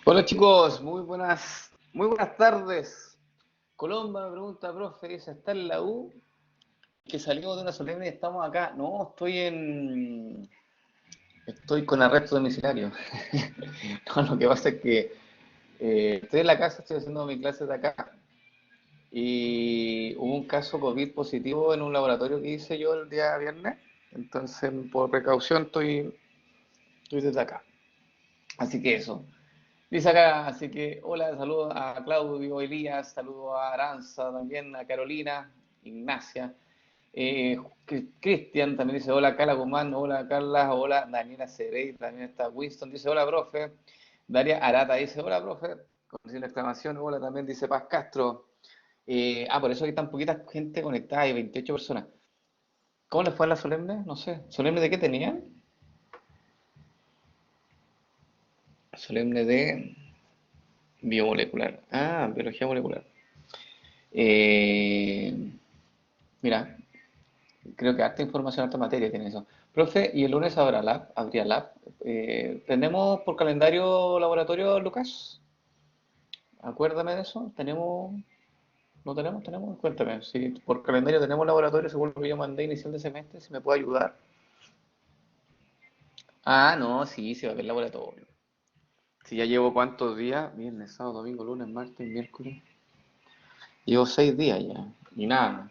Hola chicos, muy buenas tardes. Colomba me pregunta, profe, dice, ¿está en la U? Que salimos de una solemne y estamos acá. No, estoy con arresto domiciliario. No, lo que pasa es que estoy en la casa, estoy haciendo mis clases de acá y hubo un caso COVID positivo en un laboratorio que hice yo el día viernes. Entonces, por precaución, estoy desde acá. Así que eso. Dice acá, así que hola, saludos a Claudio, Elías, saludos a Aranza también, a Carolina, Ignacia, eh, Cristian también dice hola Carla Guzmán, hola Carla, hola Daniela Cerey, también está Winston, dice hola profe, Daria Arata dice hola profe, con signo de exclamación, hola también dice Paz Castro. Por eso hay tan poquita gente conectada, hay 28 personas. ¿Cómo les fue a la solemne? No sé, ¿solemne de qué tenían? Solemne de biomolecular, biología molecular. Eh, Mira, creo que harta información, harta materia tiene eso. Profe, ¿y el lunes habrá lab? ¿Habría lab? ¿Tenemos por calendario laboratorio, Lucas? Acuérdame de eso. ¿Tenemos? ¿No tenemos? ¿Tenemos? Cuéntame. Si por calendario tenemos laboratorio, según lo que yo mandé inicial de semestre, si me puede ayudar. No, sí, sí va a haber laboratorio. Si ya llevo cuántos días, viernes, sábado, domingo, lunes, martes, miércoles. Llevo 6 días ya. Y nada,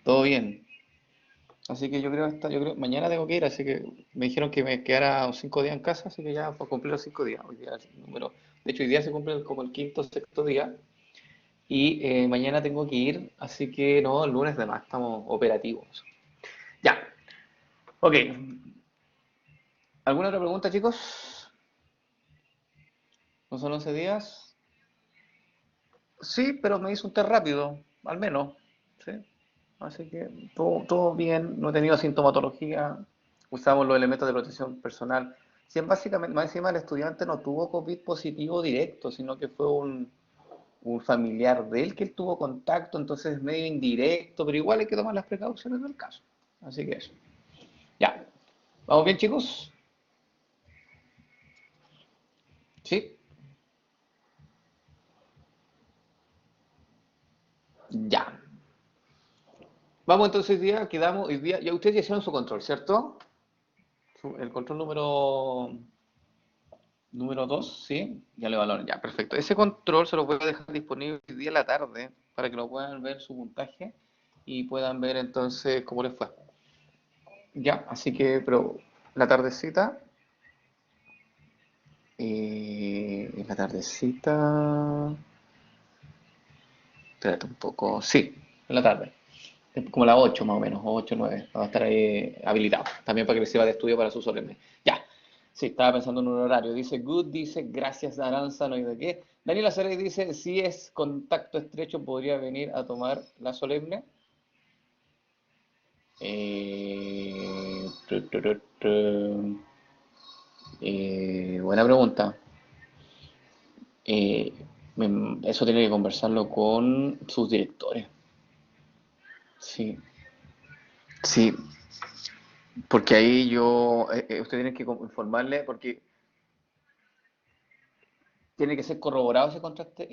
todo bien. Así que yo creo, mañana tengo que ir, así que me dijeron que me quedara 5 días en casa, así que ya por cumplir los 5 días. Hoy día es el número, de hecho, hoy día se cumple como el quinto, sexto día, y mañana tengo que ir, así que no, el lunes además estamos operativos. Ya, ok. ¿Alguna otra pregunta, chicos? ¿No son 11 días? Sí, pero me hizo un test rápido, al menos, ¿sí? Así que todo bien, no he tenido sintomatología, usamos los elementos de protección personal. Si básicamente, más encima el estudiante no tuvo COVID positivo directo, sino que fue un familiar de él que él tuvo contacto, entonces es medio indirecto, pero igual hay que tomar las precauciones del caso. Así que eso. Ya. ¿Vamos bien, chicos? ¿Sí? Ya. Vamos entonces hoy día, quedamos, hoy día, ya ustedes ya hicieron su control, ¿cierto? El control número 2, ¿sí? Ya le valoran, ya, perfecto. Ese control se lo voy a dejar disponible hoy día en la tarde para que lo puedan ver su puntaje y puedan ver entonces cómo les fue. Ya, así que, pero la tardecita, en la tardecita, espérate un poco, sí, en la tarde, como las 8 más o menos, 8 9 va a estar ahí habilitado, también para que les sirva de estudio para sus solemnes. Ya, sí, estaba pensando en un horario, dice Good, dice gracias Aranza, no hay de qué. Daniela Ceres dice, si es contacto estrecho, podría venir a tomar la solemne. Buena pregunta. Eh, Eso tiene que conversarlo con sus directores. Sí, sí, porque ahí usted tiene que informarle, porque tiene que ser corroborado ese contacto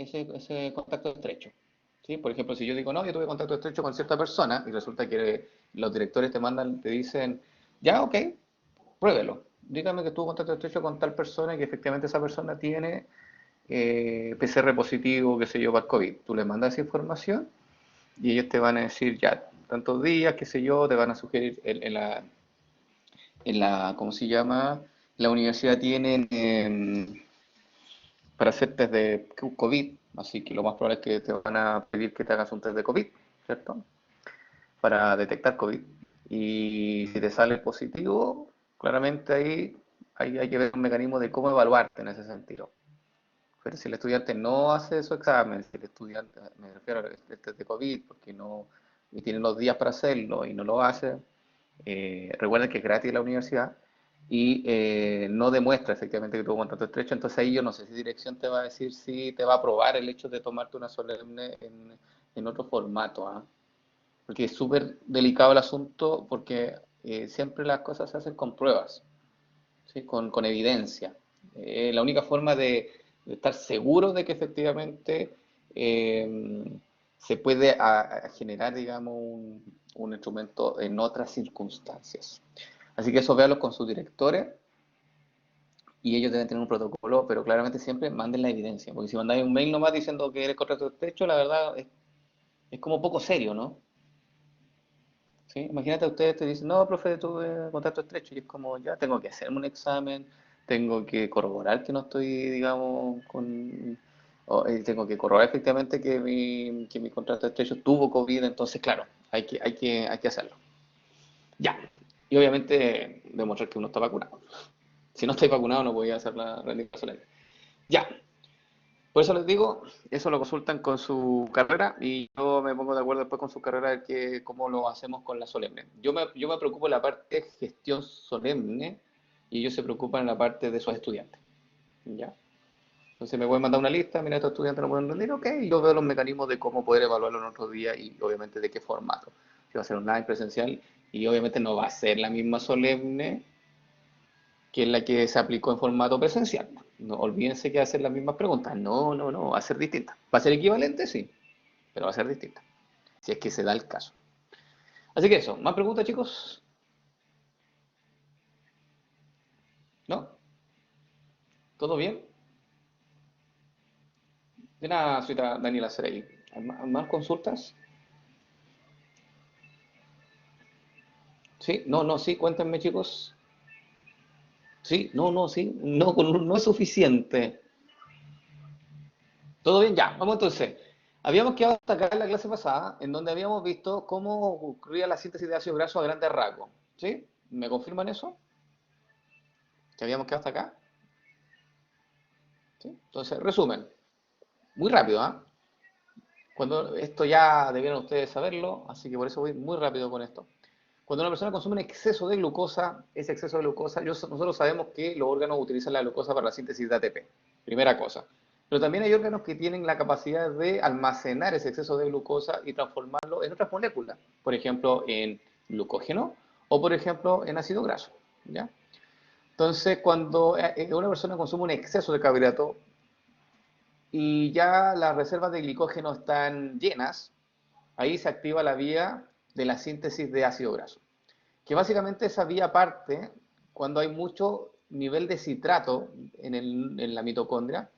estrecho. ¿Sí? Por ejemplo, si yo digo, no, yo tuve contacto estrecho con cierta persona y resulta que los directores te dicen, ya, ok, pruébelo. Dígame que tuvo contacto estrecho con tal persona y que efectivamente esa persona tiene PCR positivo, qué sé yo, para el COVID. Tú le mandas esa información y ellos te van a decir ya tantos días, qué sé yo, te van a sugerir ¿cómo se llama? La universidad tiene para hacer test de COVID, así que lo más probable es que te van a pedir que te hagas un test de COVID, ¿cierto? Para detectar COVID. Y si te sale positivo, claramente ahí hay que ver un mecanismo de cómo evaluarte en ese sentido. Pero si el estudiante no hace su examen, si el estudiante, me refiero al test de COVID, porque no y tiene los días para hacerlo y no lo hace, recuerden que es gratis la universidad y no demuestra efectivamente que tuvo contacto estrecho, entonces ahí yo no sé si dirección te va a decir si te va a aprobar el hecho de tomarte una solemne en otro formato, ¿ah? Porque es súper delicado el asunto porque siempre las cosas se hacen con pruebas, ¿sí? Con evidencia. La única forma estar seguro de que efectivamente eh, se puede generar, digamos, un instrumento en otras circunstancias. Así que eso véanlo con sus directores y ellos deben tener un protocolo, pero claramente siempre manden la evidencia, porque si mandáis un mail nomás diciendo que eres contrato estrecho, la verdad es como poco serio, ¿no? ¿Sí? Imagínate, ustedes te dicen, no, profe, tuve contacto estrecho, y es como, ya tengo que hacerme un examen, tengo que corroborar que no estoy, digamos, tengo que corroborar efectivamente que mi contrato estrecho tuvo COVID, entonces, claro, hay que hacerlo. Ya. Y obviamente demostrar que uno está vacunado. Si no estáis vacunado, no podía hacer la rendija solemne. Ya. Por eso les digo, eso lo consultan con su carrera y yo me pongo de acuerdo después con su carrera de que cómo lo hacemos con la solemne. Yo me preocupo en la parte de gestión solemne y ellos se preocupan en la parte de sus estudiantes. ¿Ya? Entonces me voy a mandar una lista, mira, estos estudiantes no pueden rendir, ok, y yo veo los mecanismos de cómo poder evaluarlo en otro día y obviamente de qué formato. Si va a ser online, presencial, y obviamente no va a ser la misma solemne que es la que se aplicó en formato presencial. No olvídense que va a ser las mismas preguntas. No, no, no, va a ser distinta. ¿Va a ser equivalente? Sí, pero va a ser distinta. Si es que se da el caso. Así que eso, ¿más preguntas, chicos? ¿No? ¿Todo bien? De nada, soy Daniela Serey. ¿Más consultas? Sí, no, no, sí, cuéntenme, chicos. Sí, no, no, sí, no, no es suficiente. ¿Todo bien? Ya, vamos entonces. Habíamos quedado hasta acá en la clase pasada, en donde habíamos visto cómo ocurría la síntesis de ácido graso a grandes rasgos. ¿Sí? ¿Me confirman eso? ¿Que habíamos quedado hasta acá? ¿Sí? Entonces, resumen, muy rápido, ¿ah? Cuando esto ya debieron ustedes saberlo, así que por eso voy muy rápido con esto. Cuando una persona consume un exceso de glucosa, ese exceso de glucosa, nosotros sabemos que los órganos utilizan la glucosa para la síntesis de ATP, primera cosa. Pero también hay órganos que tienen la capacidad de almacenar ese exceso de glucosa y transformarlo en otras moléculas, por ejemplo, en glucógeno o por ejemplo en ácido graso, ¿ya? Entonces, cuando una persona consume un exceso de carbohidrato, y ya las reservas de glicógeno están llenas, ahí se activa la vía de la síntesis de ácido graso. Que básicamente esa vía parte cuando hay mucho nivel de citrato en la mitocondria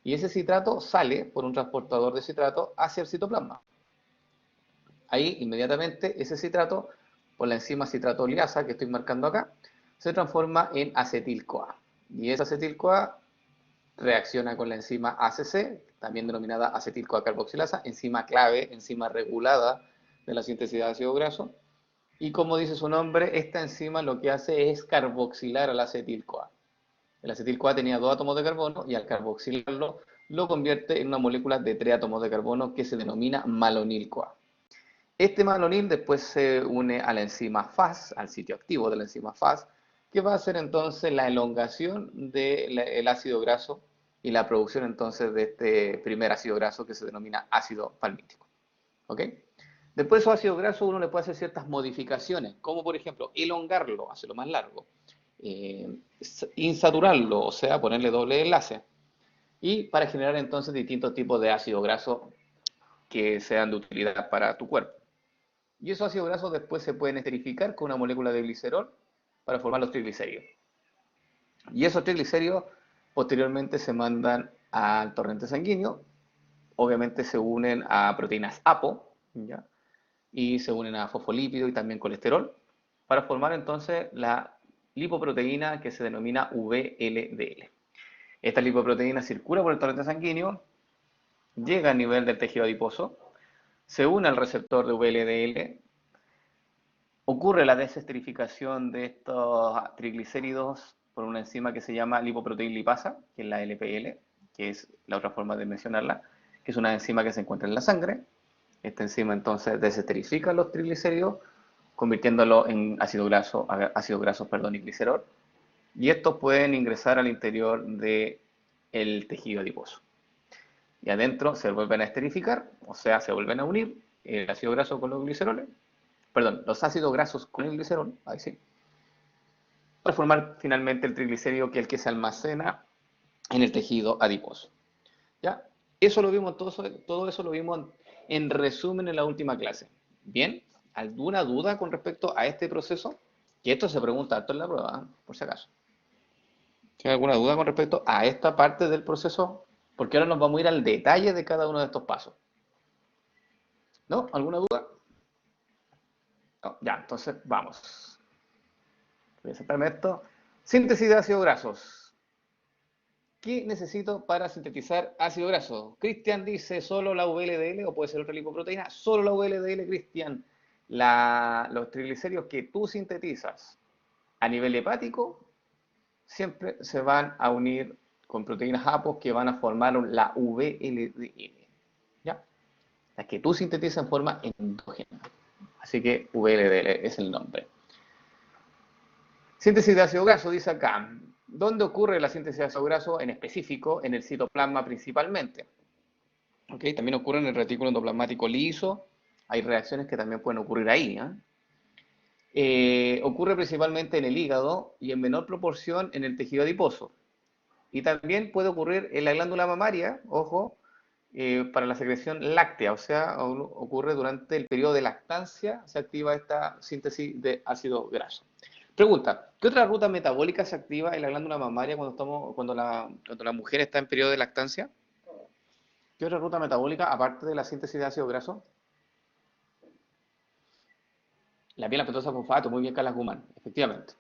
y ese citrato sale por un transportador de citrato hacia el citoplasma. Ahí inmediatamente ese citrato, por la enzima citratoliasa que estoy marcando acá, se transforma en acetil-CoA. Y esa acetil-CoA reacciona con la enzima ACC, también denominada acetil-CoA carboxilasa, enzima clave, enzima regulada de la síntesis de ácido graso. Y como dice su nombre, esta enzima lo que hace es carboxilar al acetil-CoA. El acetil-CoA tenía dos átomos de carbono y al carboxilarlo lo convierte en una molécula de tres átomos de carbono que se denomina malonil-CoA. Este malonil después se une a la enzima Fas, al sitio activo de la enzima Fas, que va a hacer entonces la elongación del ácido graso y la producción entonces de este primer ácido graso que se denomina ácido palmítico. ¿Ok? Después de esos ácidos grasos uno le puede hacer ciertas modificaciones, como por ejemplo elongarlo, hacerlo más largo, eh, insaturarlo, o sea, ponerle doble enlace, y para generar entonces distintos tipos de ácido graso que sean de utilidad para tu cuerpo. Y esos ácidos grasos después se pueden esterificar con una molécula de glicerol para formar los triglicéridos. Y esos triglicéridos posteriormente se mandan al torrente sanguíneo, obviamente se unen a proteínas APO, ¿ya? Y se unen a fosfolípidos y también colesterol, para formar entonces la lipoproteína que se denomina VLDL. Esta lipoproteína circula por el torrente sanguíneo, llega a nivel del tejido adiposo, se une al receptor de VLDL, ocurre la desesterificación de estos triglicéridos por una enzima que se llama lipoproteína lipasa, que es la LPL, que es la otra forma de mencionarla, que es una enzima que se encuentra en la sangre. Esta enzima entonces desesterifica los triglicéridos, convirtiéndolo en ácidos grasos, perdón, y glicerol. Y estos pueden ingresar al interior del tejido adiposo. Y adentro se vuelven a esterificar, o sea, se vuelven a unir el ácido graso con los gliceroles, perdón, los ácidos grasos con el glicerol, ahí sí, para formar finalmente el triglicérido, que es el que se almacena en el tejido adiposo. ¿Ya? Eso lo vimos, todo eso lo vimos en resumen en la última clase. Bien, ¿alguna duda con respecto a este proceso? Que esto se pregunta harto en la prueba, ¿eh? Por si acaso. ¿Tiene alguna duda con respecto a esta parte del proceso? Porque ahora nos vamos a ir al detalle de cada uno de estos pasos. ¿No? ¿Alguna duda? No, ya, entonces vamos. Voy a saltarme esto. Síntesis de ácidos grasos. ¿Qué necesito para sintetizar ácido graso? Cristian dice solo la VLDL o puede ser otra lipoproteína. Solo la VLDL, Cristian. Los triglicéridos que tú sintetizas a nivel hepático siempre se van a unir con proteínas APOS que van a formar la VLDL. ¿Ya? Las que tú sintetizas en forma endógena. Así que VLDL es el nombre. Síntesis de ácido graso, dice acá. ¿Dónde ocurre la síntesis de ácido graso en específico? En el citoplasma principalmente. ¿Okay? También ocurre en el retículo endoplasmático liso. Hay reacciones que también pueden ocurrir ahí. Ocurre principalmente en el hígado y en menor proporción en el tejido adiposo. Y también puede ocurrir en la glándula mamaria, ojo, para la secreción láctea, o sea, ocurre durante el periodo de lactancia, se activa esta síntesis de ácido graso. Pregunta, ¿qué otra ruta metabólica se activa en la glándula mamaria cuando la mujer está en periodo de lactancia? ¿Qué otra ruta metabólica, aparte de la síntesis de ácido graso? La vía lactosa fosfato, muy bien, Carla Guzmán, efectivamente.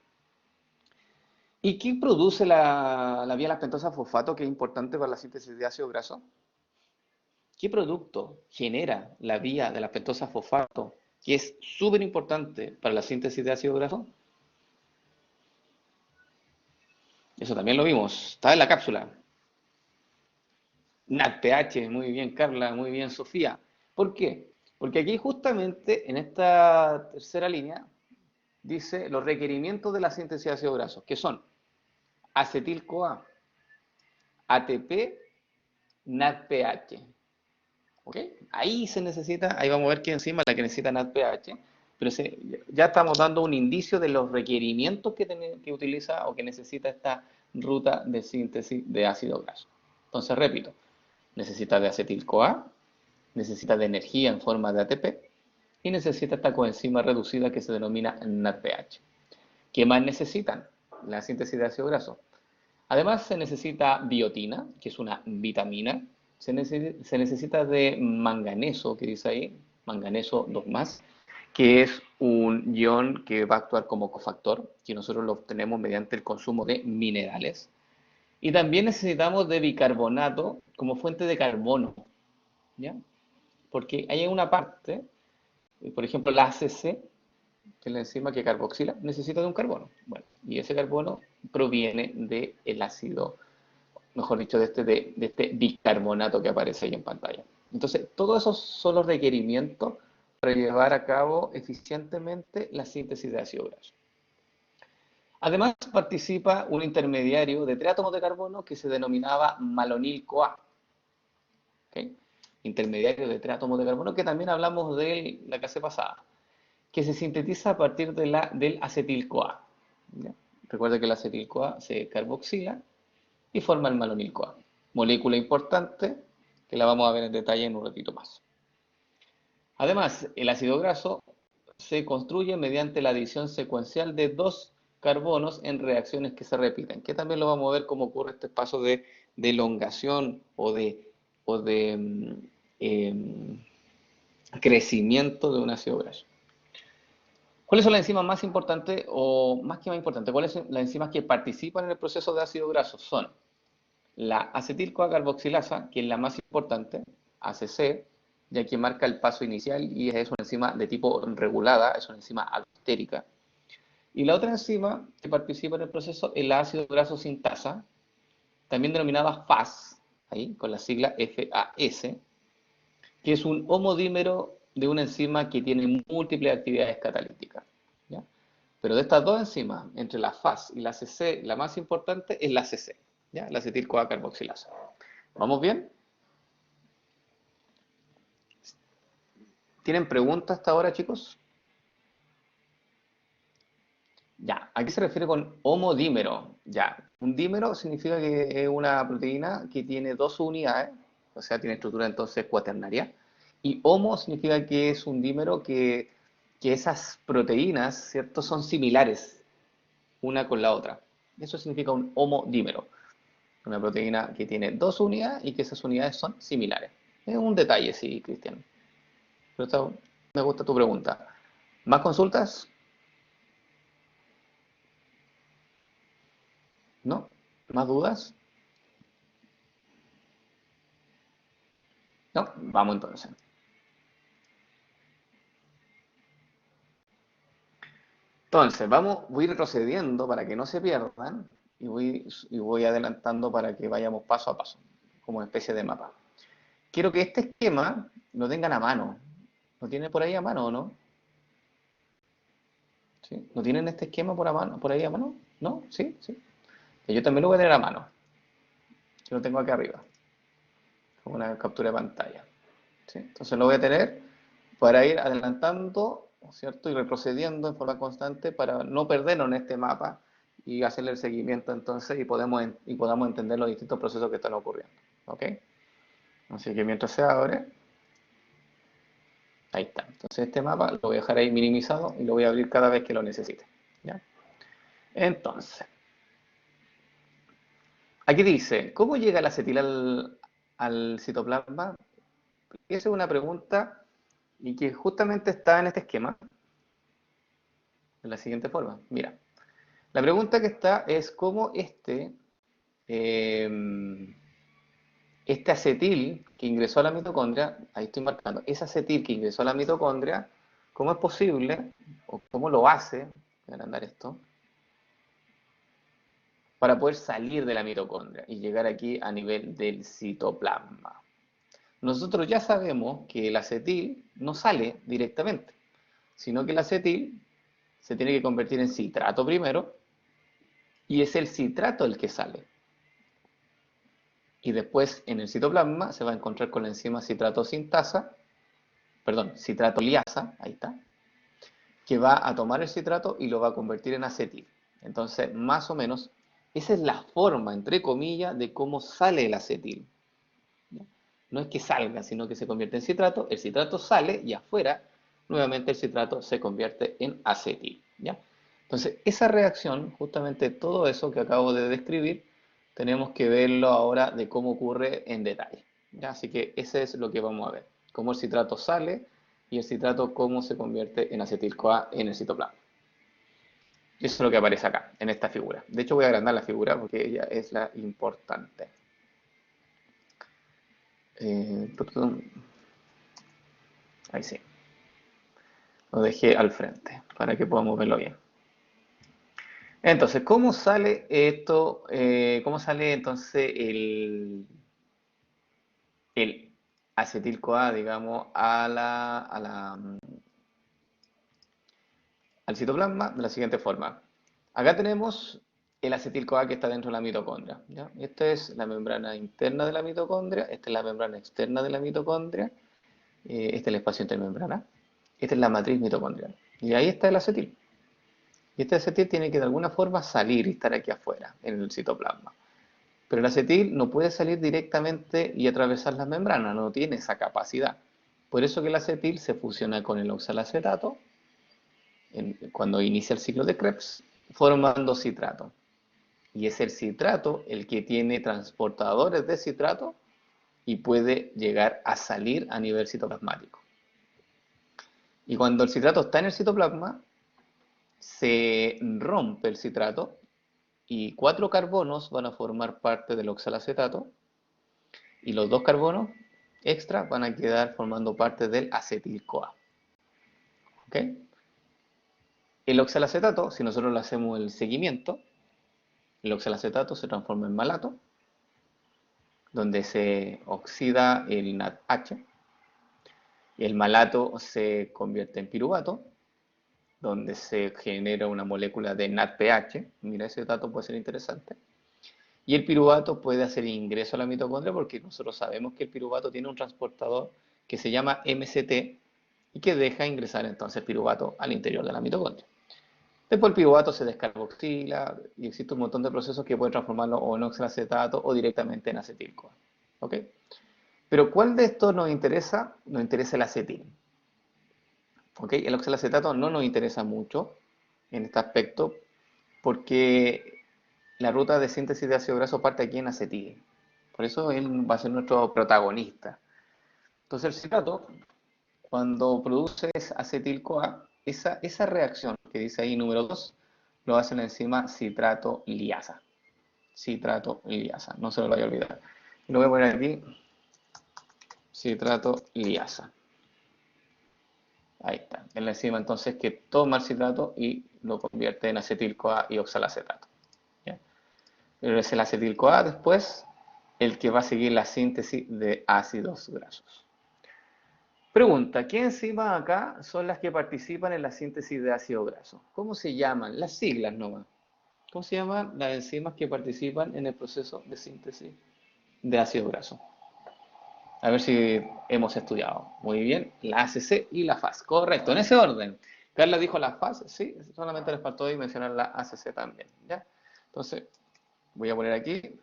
¿Y qué produce la vía lactosa fosfato que es importante para la síntesis de ácido graso? ¿Qué producto genera la vía de la pentosa fosfato, que es súper importante para la síntesis de ácido graso? Eso también lo vimos, está en la cápsula. NADPH, muy bien Carla, muy bien Sofía. ¿Por qué? Porque aquí justamente en esta tercera línea dice los requerimientos de la síntesis de ácido graso, que son acetil-CoA, ATP, NADPH. ¿Ok? Ahí se necesita, ahí vamos a ver qué enzima es la que necesita NADPH, pero ya estamos dando un indicio de los requerimientos que utiliza o que necesita esta ruta de síntesis de ácido graso. Entonces, repito, necesita de acetil-CoA, necesita de energía en forma de ATP y necesita esta coenzima reducida que se denomina NADPH. ¿Qué más necesitan? La síntesis de ácido graso. Además se necesita biotina, que es una vitamina. Se necesita de manganeso, que dice ahí, manganeso 2 más, que es un ion que va a actuar como cofactor, que nosotros lo obtenemos mediante el consumo de minerales. Y también necesitamos de bicarbonato como fuente de carbono, ¿ya? Porque hay una parte, por ejemplo, la ACC, que es la enzima que carboxila, necesita de un carbono. Bueno, y ese carbono proviene del ácido, mejor dicho, de este bicarbonato que aparece ahí en pantalla. Entonces, todos esos son los requerimientos para llevar a cabo eficientemente la síntesis de ácido graso. Además, participa un intermediario de 3 átomos de carbono que se denominaba malonil-CoA. ¿Okay? Intermediario de 3 átomos de carbono, que también hablamos de la clase pasada, que se sintetiza a partir del acetil-CoA. ¿Ya? Recuerda que el acetil-CoA se carboxila y forma el malonil-CoA. Molécula importante que la vamos a ver en detalle en un ratito más. Además, el ácido graso se construye mediante la adición secuencial de 2 carbonos en reacciones que se repiten, que también lo vamos a ver cómo ocurre este paso de elongación o de crecimiento de un ácido graso. ¿Cuáles son las enzimas más importantes o más que más importantes? ¿Cuáles son las enzimas que participan en el proceso de ácido graso? Son la acetil-CoA-carboxilasa, que es la más importante, ACC, ya que marca el paso inicial y es una enzima de tipo regulada, es una enzima altérica. Y la otra enzima que participa en el proceso es la ácido graso sintasa, también denominada FAS, ahí con la sigla FAS, que es un homodímero de una enzima que tiene múltiples actividades catalíticas. ¿Ya? Pero de estas dos enzimas, entre la FAS y la ACC, la más importante es la ACC, ¿ya? La acetil-CoA carboxilasa. ¿Vamos bien? ¿Tienen preguntas hasta ahora, chicos? Ya, ¿a qué se refiere con homodímero? Ya, un dímero significa que es una proteína que tiene dos unidades, o sea, tiene estructura entonces cuaternaria. Y homo significa que es un dímero que esas proteínas, ¿cierto?, son similares una con la otra. Eso significa un homodímero. Una proteína que tiene dos unidades y que esas unidades son similares. Es un detalle, sí, Cristian. Pero me gusta tu pregunta. ¿Más consultas? ¿No? ¿Más dudas? No, vamos entonces. Entonces, voy retrocediendo para que no se pierdan y voy adelantando para que vayamos paso a paso, como una especie de mapa. Quiero que este esquema lo tengan a mano. ¿Lo tienen por ahí a mano o no? ¿Sí? ¿No tienen este esquema por ahí a mano? ¿No? ¿Sí? ¿Sí? Yo también lo voy a tener a mano. Yo lo tengo aquí arriba, como una captura de pantalla. ¿Sí? Entonces lo voy a tener para ir adelantando, ¿cierto? Y retrocediendo en forma constante para no perdernos en este mapa y hacerle el seguimiento entonces y podamos entender los distintos procesos que están ocurriendo. ¿Ok? Así que mientras se abre, ahí está. Entonces este mapa lo voy a dejar ahí minimizado y lo voy a abrir cada vez que lo necesite. ¿Ya? Entonces, aquí dice, ¿cómo llega el acetil al citoplasma? Esa es una pregunta y que justamente está en este esquema, de la siguiente forma. Mira, la pregunta que está es cómo eh, este acetil que ingresó a la mitocondria, ahí estoy marcando, ese acetil que ingresó a la mitocondria, ¿cómo es posible, o cómo lo hace, voy a agrandar esto, para poder salir de la mitocondria y llegar aquí a nivel del citoplasma? Nosotros ya sabemos que el acetil no sale directamente, sino que el acetil se tiene que convertir en citrato primero, y es el citrato el que sale. Y después en el citoplasma se va a encontrar con la enzima citrato sintasa, perdón, citrato liasa, ahí está, que va a tomar el citrato y lo va a convertir en acetil. Entonces, más o menos, esa es la forma, entre comillas, de cómo sale el acetil. ¿Ya? No es que salga, sino que se convierte en citrato, el citrato sale y afuera, nuevamente el citrato se convierte en acetil. ¿Ya? Entonces, esa reacción, justamente todo eso que acabo de describir, tenemos que verlo ahora de cómo ocurre en detalle. ¿Ya? Así que ese es lo que vamos a ver, cómo el citrato sale y el citrato cómo se convierte en acetil-CoA en el citoplasma. Eso es lo que aparece acá, en esta figura. De hecho, voy a agrandar la figura porque ella es la importante. Eh, Ahí sí. Lo dejé al frente para que podamos verlo bien. Entonces, ¿cómo sale esto? ¿Cómo sale entonces el acetil-CoA, digamos, al citoplasma? De la siguiente forma. Acá tenemos el acetil-CoA que está dentro de la mitocondria. ¿Ya? Esta es la membrana interna de la mitocondria, esta es la membrana externa de la mitocondria, este es el espacio intermembrana, esta es la matriz mitocondrial. Y ahí está el acetil. Y este acetil tiene que de alguna forma salir y estar aquí afuera, en el citoplasma. Pero el acetil no puede salir directamente y atravesar las membranas, no tiene esa capacidad. Por eso que el acetil se fusiona con el oxalacetato cuando inicia el ciclo de Krebs, formando citrato. Y es el citrato el que tiene transportadores de citrato y puede llegar a salir a nivel citoplasmático. Y cuando el citrato está en el citoplasma, se rompe el citrato y 4 carbonos van a formar parte del oxalacetato y los 2 carbonos extra van a quedar formando parte del acetil-CoA. ¿Ok? El oxalacetato, si nosotros le hacemos el seguimiento, el oxalacetato se transforma en malato, donde se oxida el NADH, y el malato se convierte en piruvato, donde se genera una molécula de NADPH. Mira, ese dato puede ser interesante. Y el piruvato puede hacer ingreso a la mitocondria porque nosotros sabemos que el piruvato tiene un transportador que se llama MCT y que deja ingresar entonces piruvato al interior de la mitocondria. Después el piruvato se descarboxila y existe un montón de procesos que pueden transformarlo o en oxalacetato o directamente en acetil-CoA. ¿Ok? Pero ¿cuál de estos nos interesa? Nos interesa el acetil. ¿Ok? El oxalacetato no nos interesa mucho en este aspecto porque la ruta de síntesis de ácido graso parte aquí en acetil. Por eso él va a ser nuestro protagonista. Entonces el citrato, cuando produce acetil-CoA, esa reacción que dice ahí número 2, lo hace la enzima citrato liasa. Citrato liasa, no se lo vaya a olvidar. Lo voy a poner aquí, citrato liasa. Ahí está. Es la enzima entonces que toma el citrato y lo convierte en acetil-CoA y oxalacetato. ¿Ya? Pero es el acetil-CoA después el que va a seguir la síntesis de ácidos grasos. Pregunta, ¿qué enzimas acá son las que participan en la síntesis de ácido graso? ¿Cómo se llaman? Las siglas nomás. ¿Cómo se llaman las enzimas que participan en el proceso de síntesis de ácido graso? A ver si hemos estudiado. Muy bien, la ACC y la FAS. Correcto, en ese orden. Carla dijo la FAS, sí, solamente les faltó ahí mencionar la ACC también. ¿Ya? Entonces, voy a poner aquí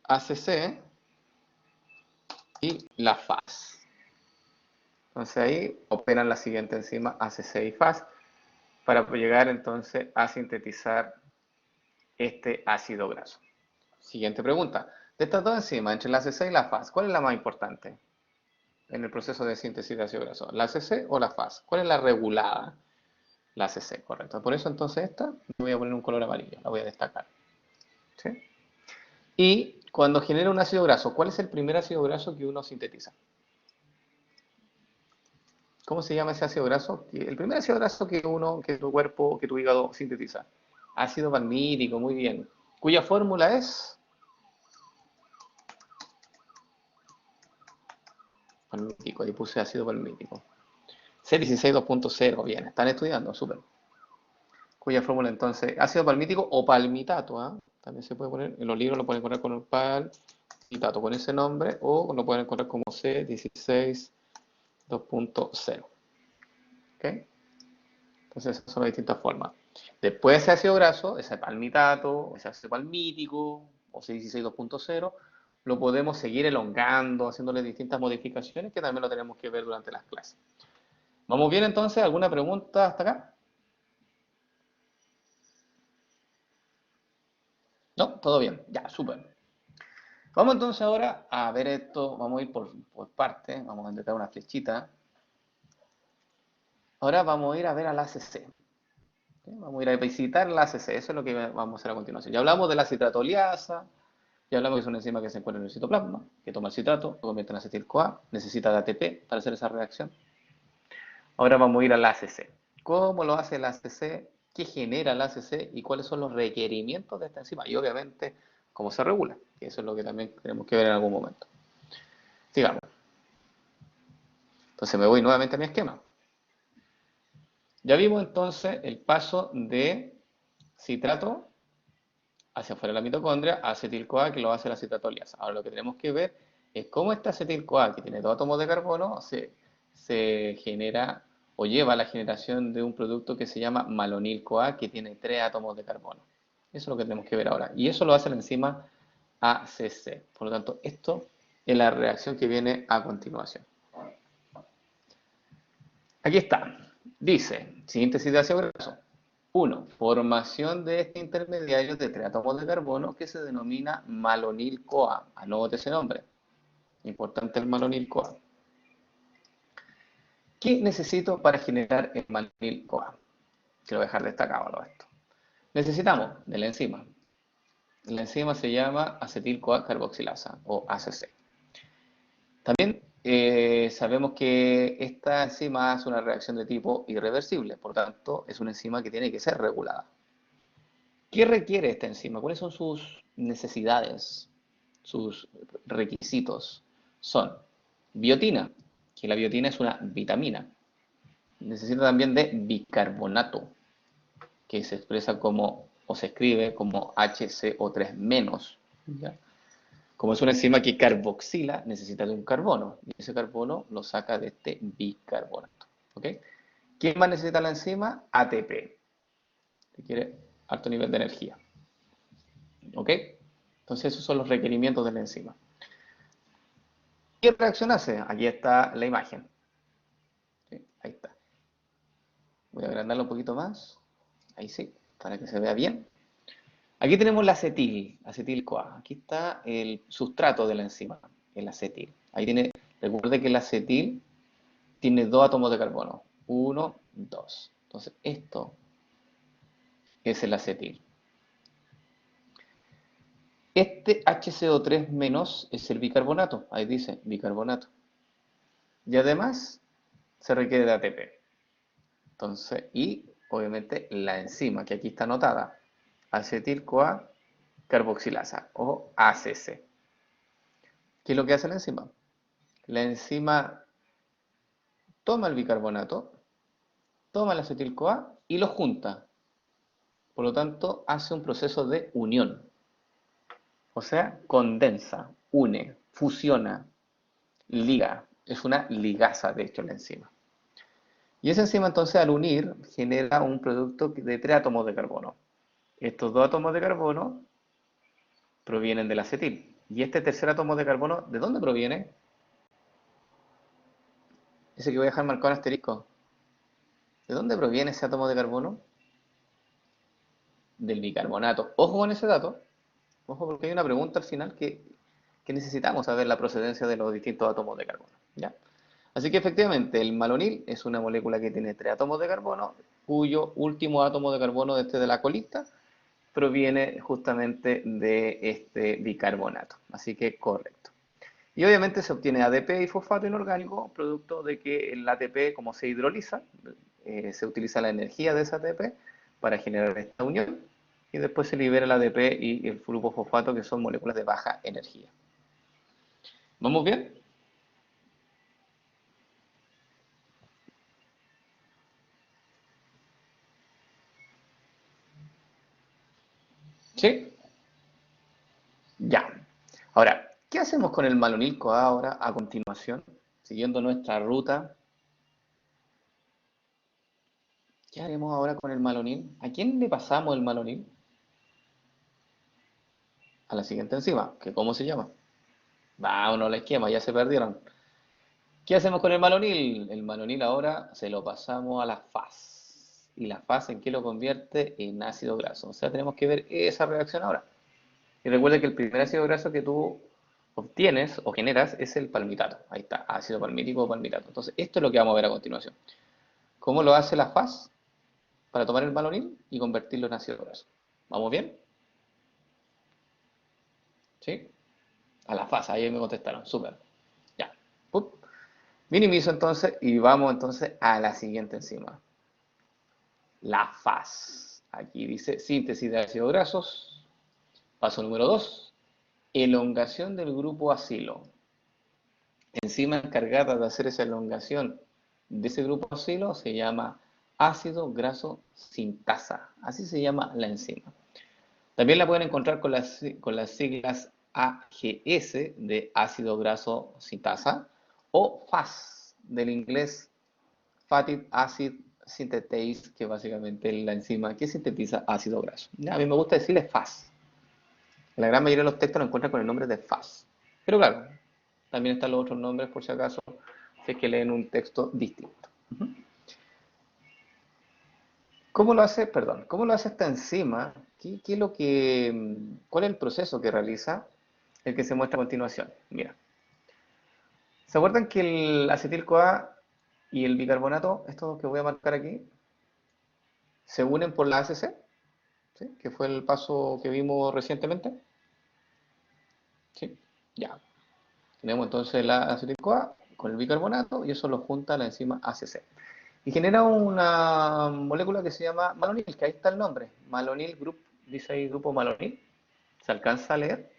ACC y la FAS. Entonces ahí operan la siguiente enzima ACC y FAS para llegar entonces a sintetizar este ácido graso. Siguiente pregunta. De estas dos enzimas, entre la ACC y la FAS, ¿cuál es la más importante en el proceso de síntesis de ácido graso? ¿La ACC o la FAS? ¿Cuál es la regulada? La ACC, correcto. Por eso entonces esta, le voy a poner un color amarillo, la voy a destacar. ¿Sí? Y cuando genera un ácido graso, ¿cuál es el primer ácido graso que uno sintetiza? ¿Cómo se llama ese ácido graso? El primer ácido graso que tu cuerpo, que tu hígado sintetiza. Ácido palmítico, muy bien. ¿Cuya fórmula es? Palmítico, ahí puse ácido palmítico. C16 2.0, bien, están estudiando, súper. Cuya fórmula entonces, ácido palmítico o palmitato, ¿eh? También se puede poner, en los libros lo pueden encontrar con el palmitato, con ese nombre, o lo pueden encontrar como C16 2.0. ¿Ok? Entonces esas son las distintas formas. Después ese ácido graso, ese palmitato, ese ácido palmítico, o C16 2.0, lo podemos seguir elongando, haciéndole distintas modificaciones que también lo tenemos que ver durante las clases. ¿Vamos bien entonces? ¿Alguna pregunta hasta acá? ¿No? ¿Todo bien? Ya, súper. Vamos entonces ahora a ver esto, vamos a ir por partes, vamos a intentar una flechita. Ahora vamos a ir a ver al ACC. ¿Okay? Vamos a ir a visitar la ACC, eso es lo que vamos a hacer a continuación. Ya hablamos de la citratoliasa, ya hablamos que es una enzima que se encuentra en el citoplasma, que toma el citrato, lo convierte en acetil-CoA, necesita de ATP para hacer esa reacción. Ahora vamos a ir al ACC. ¿Cómo lo hace el ACC? ¿Qué genera el ACC? ¿Y cuáles son los requerimientos de esta enzima? Y obviamente, cómo se regula, que eso es lo que también tenemos que ver en algún momento. Sigamos. Entonces me voy nuevamente a mi esquema. Ya vimos entonces el paso de citrato hacia afuera de la mitocondria a acetil-CoA que lo hace la citratoliasa. Ahora lo que tenemos que ver es cómo este acetil-CoA, que tiene dos átomos de carbono, se genera o lleva a la generación de un producto que se llama malonil-CoA, que tiene tres átomos de carbono. Eso es lo que tenemos que ver ahora. Y eso lo hace la enzima ACC. Por lo tanto, esto es la reacción que viene a continuación. Aquí está. Dice, síntesis de ácido graso. 1. Formación de este intermediario de tres átomos de carbono que se denomina malonil-CoA. Anote ese nombre. Importante el malonil-CoA. ¿Qué necesito para generar el malonil-CoA? Quiero dejar destacado esto. Necesitamos de la enzima. La enzima se llama acetil-CoA carboxilasa o ACC. También sabemos que esta enzima hace una reacción de tipo irreversible, por tanto es una enzima que tiene que ser regulada. ¿Qué requiere esta enzima? ¿Cuáles son sus necesidades, sus requisitos? Son biotina, que la biotina es una vitamina. Necesita también de bicarbonato, que se expresa como, o se escribe como HCO3-. ¿Ya? Como es una enzima que carboxila, necesita de un carbono, y ese carbono lo saca de este bicarbonato. ¿Ok? ¿Quién más necesita la enzima? ATP. Requiere alto nivel de energía. ¿Ok? Entonces esos son los requerimientos de la enzima. ¿Qué reacción hace? Aquí está la imagen. ¿Sí? Ahí está. Voy a agrandarlo un poquito más. Ahí sí, para que se vea bien. Aquí tenemos la acetil-CoA. Aquí está el sustrato de la enzima, el acetil. Ahí tiene, recuerde que el acetil tiene dos átomos de carbono. Uno, dos. Entonces, esto es el acetil. Este HCO3 menos es el bicarbonato. Ahí dice bicarbonato. Y además se requiere de ATP. Entonces, y obviamente la enzima, que aquí está anotada. Acetil-CoA carboxilasa o ACC. ¿Qué es lo que hace la enzima? La enzima toma el bicarbonato, toma el acetil-CoA y lo junta. Por lo tanto, hace un proceso de unión. O sea, condensa, une, fusiona, liga. Es una ligasa, de hecho, la enzima. Y esa enzima, entonces, al unir, genera un producto de 3 átomos de carbono. Estos 2 átomos de carbono provienen del acetil. Y este tercer átomo de carbono, ¿de dónde proviene? Ese que voy a dejar marcado en asterisco. ¿De dónde proviene ese átomo de carbono? Del bicarbonato. Ojo con ese dato. Ojo porque hay una pregunta al final que necesitamos saber la procedencia de los distintos átomos de carbono. ¿Ya? Así que efectivamente el malonil es una molécula que tiene 3 átomos de carbono, cuyo último átomo de carbono de la colista proviene justamente de este bicarbonato. Así que correcto. Y obviamente se obtiene ADP y fosfato inorgánico, producto de que el ATP, como se hidroliza, se utiliza la energía de ese ATP para generar esta unión y después se libera el ADP y el grupo fosfato, que son moléculas de baja energía. ¿Vamos bien? ¿Sí? Ya. Ahora, ¿qué hacemos con el malonil-CoA ahora a continuación? Siguiendo nuestra ruta, ¿qué haremos ahora con el malonil? ¿A quién le pasamos el malonil? A la siguiente enzima, que ¿cómo se llama? Vámonos al esquema, ya se perdieron. ¿Qué hacemos con el malonil? El malonil ahora se lo pasamos a la faz. ¿Y la faz en qué lo convierte? En ácido graso. O sea, tenemos que ver esa reacción ahora. Y recuerda que el primer ácido graso que tú obtienes o generas es el palmitato. Ahí está, ácido palmítico o palmitato. Entonces, esto es lo que vamos a ver a continuación. ¿Cómo lo hace la faz para tomar el malonil y convertirlo en ácido graso? ¿Vamos bien? ¿Sí? A la faz, ahí me contestaron. Súper. Ya. Up. Minimizo entonces y vamos entonces a la siguiente enzima. La faz. Aquí dice síntesis de ácidos grasos. Paso número 2. Elongación del grupo acilo. Enzima encargada de hacer esa elongación de ese grupo acilo se llama ácido graso sintasa. Así se llama la enzima. También la pueden encontrar con las siglas AGS de ácido graso sintasa o FAS del inglés Fatty Acid Synthetase, que básicamente es la enzima que sintetiza ácido graso. A mí me gusta decirle FAS. La gran mayoría de los textos lo encuentran con el nombre de FAS. Pero claro, también están los otros nombres por si acaso, si es que leen un texto distinto. ¿Cómo lo hace, perdón, cómo lo hace esta enzima? ¿Qué es lo que, cuál es el proceso que realiza el que se muestra a continuación? Mira, ¿se acuerdan que el acetil-CoA y el bicarbonato, estos que voy a marcar aquí, se unen por la ACC? ¿Sí? Que fue el paso que vimos recientemente. ¿Sí? Ya. Tenemos entonces la acetil-CoA con el bicarbonato y eso lo junta la enzima ACC. Y genera una molécula que se llama malonil, que ahí está el nombre. Malonil Group, dice ahí grupo malonil. ¿Se alcanza a leer?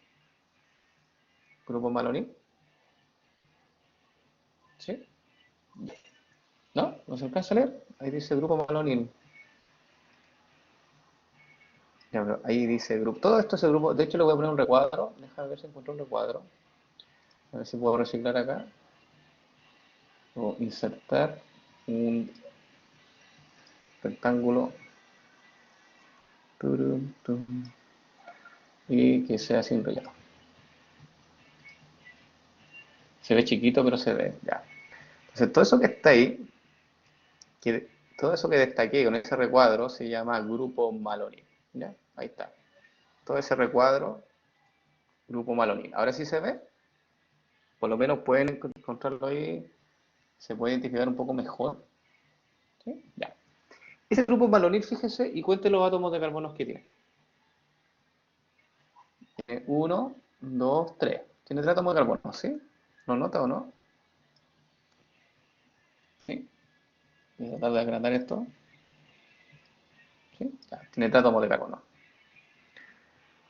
Grupo malonil. ¿Sí? ¿No? ¿No se alcanza a leer? Ahí dice grupo malonil. Ya, pero ahí dice grupo. Todo esto es el grupo. De hecho, le voy a poner un recuadro. Déjame ver si encuentro un recuadro. A ver si puedo reciclar acá. O insertar. un rectángulo turum, tum, y que sea sin relleno. Se ve chiquito, pero se ve, ya. Entonces, todo eso que está ahí, que, todo eso que destaqué con ese recuadro se llama grupo Maloney. ¿Ya? Ahí está. Todo ese recuadro, grupo Maloney. Ahora sí se ve, por lo menos pueden encontrarlo ahí, se puede identificar un poco mejor. ¿Sí? Ya. Ese grupo Maloney, fíjese, y cuente los átomos de carbono que tiene. Tiene 1, 2, 3. Tiene 3 átomos de carbono, ¿sí? ¿Lo nota o no? Sí. Voy a tratar de agrandar esto. ¿Sí? Ya. Tiene 3 átomos de carbono.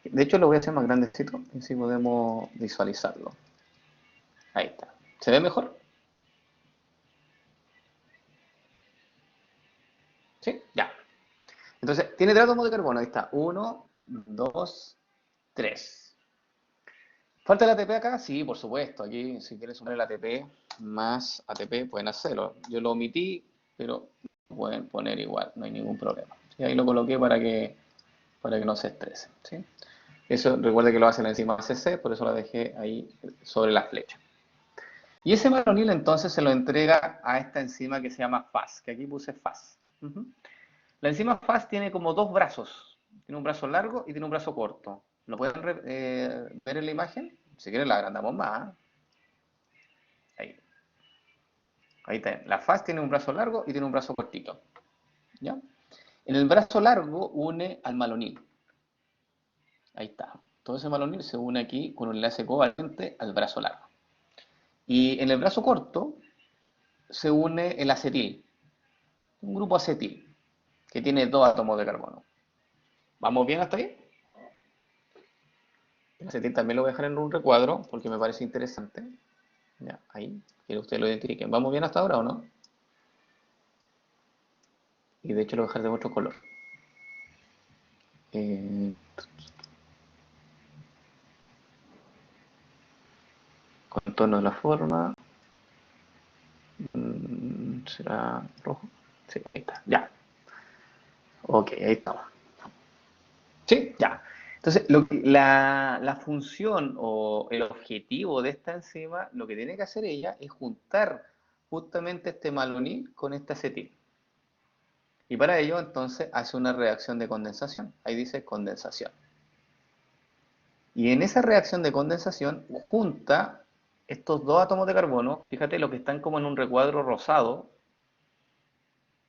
De hecho, lo voy a hacer más grandecito y así podemos visualizarlo. Ahí está. ¿Se ve mejor? ¿Sí? Ya. Entonces, tiene 3 átomos de carbono. Ahí está. 1, 2, 3. ¿Falta el ATP acá? Sí, por supuesto. Aquí, si quieren sumar el ATP más ATP, pueden hacerlo. Yo lo omití, pero lo pueden poner igual. No hay ningún problema. ¿Sí? Ahí lo coloqué para que no se estrese. ¿Sí? Eso, recuerde que lo hace la enzima CC, por eso la dejé ahí sobre la flecha. Y ese malonil entonces se lo entrega a esta enzima que se llama FAS, que aquí puse FAS. La enzima FAS tiene como dos brazos. Tiene un brazo largo y tiene un brazo corto. ¿Lo pueden ver en la imagen? Si quieren la agrandamos más. Ahí. Ahí está. La FAS tiene un brazo largo y tiene un brazo cortito. ¿Ya? En el brazo largo une al malonil. Ahí está. Todo ese malonil se une aquí con un enlace covalente al brazo largo. Y en el brazo corto se une el acetil, un grupo acetil, que tiene 2 átomos de carbono. ¿Vamos bien hasta ahí? El acetil también lo voy a dejar en un recuadro porque me parece interesante. Ya, ahí, quiero que ustedes lo identifiquen. ¿Vamos bien hasta ahora o no? Y de hecho lo voy a dejar de otro color. Eh, Contorno de la forma. ¿Será rojo? Sí, ahí está. Ya. Ok, ahí estamos. Sí, ya. Entonces, la función o el objetivo de esta enzima, lo que tiene que hacer ella es juntar justamente este malonil con este acetil. Y para ello, entonces, hace una reacción de condensación. Ahí dice condensación. Y en esa reacción de condensación, junta estos 2 átomos de carbono. Fíjate, los que están como en un recuadro rosado.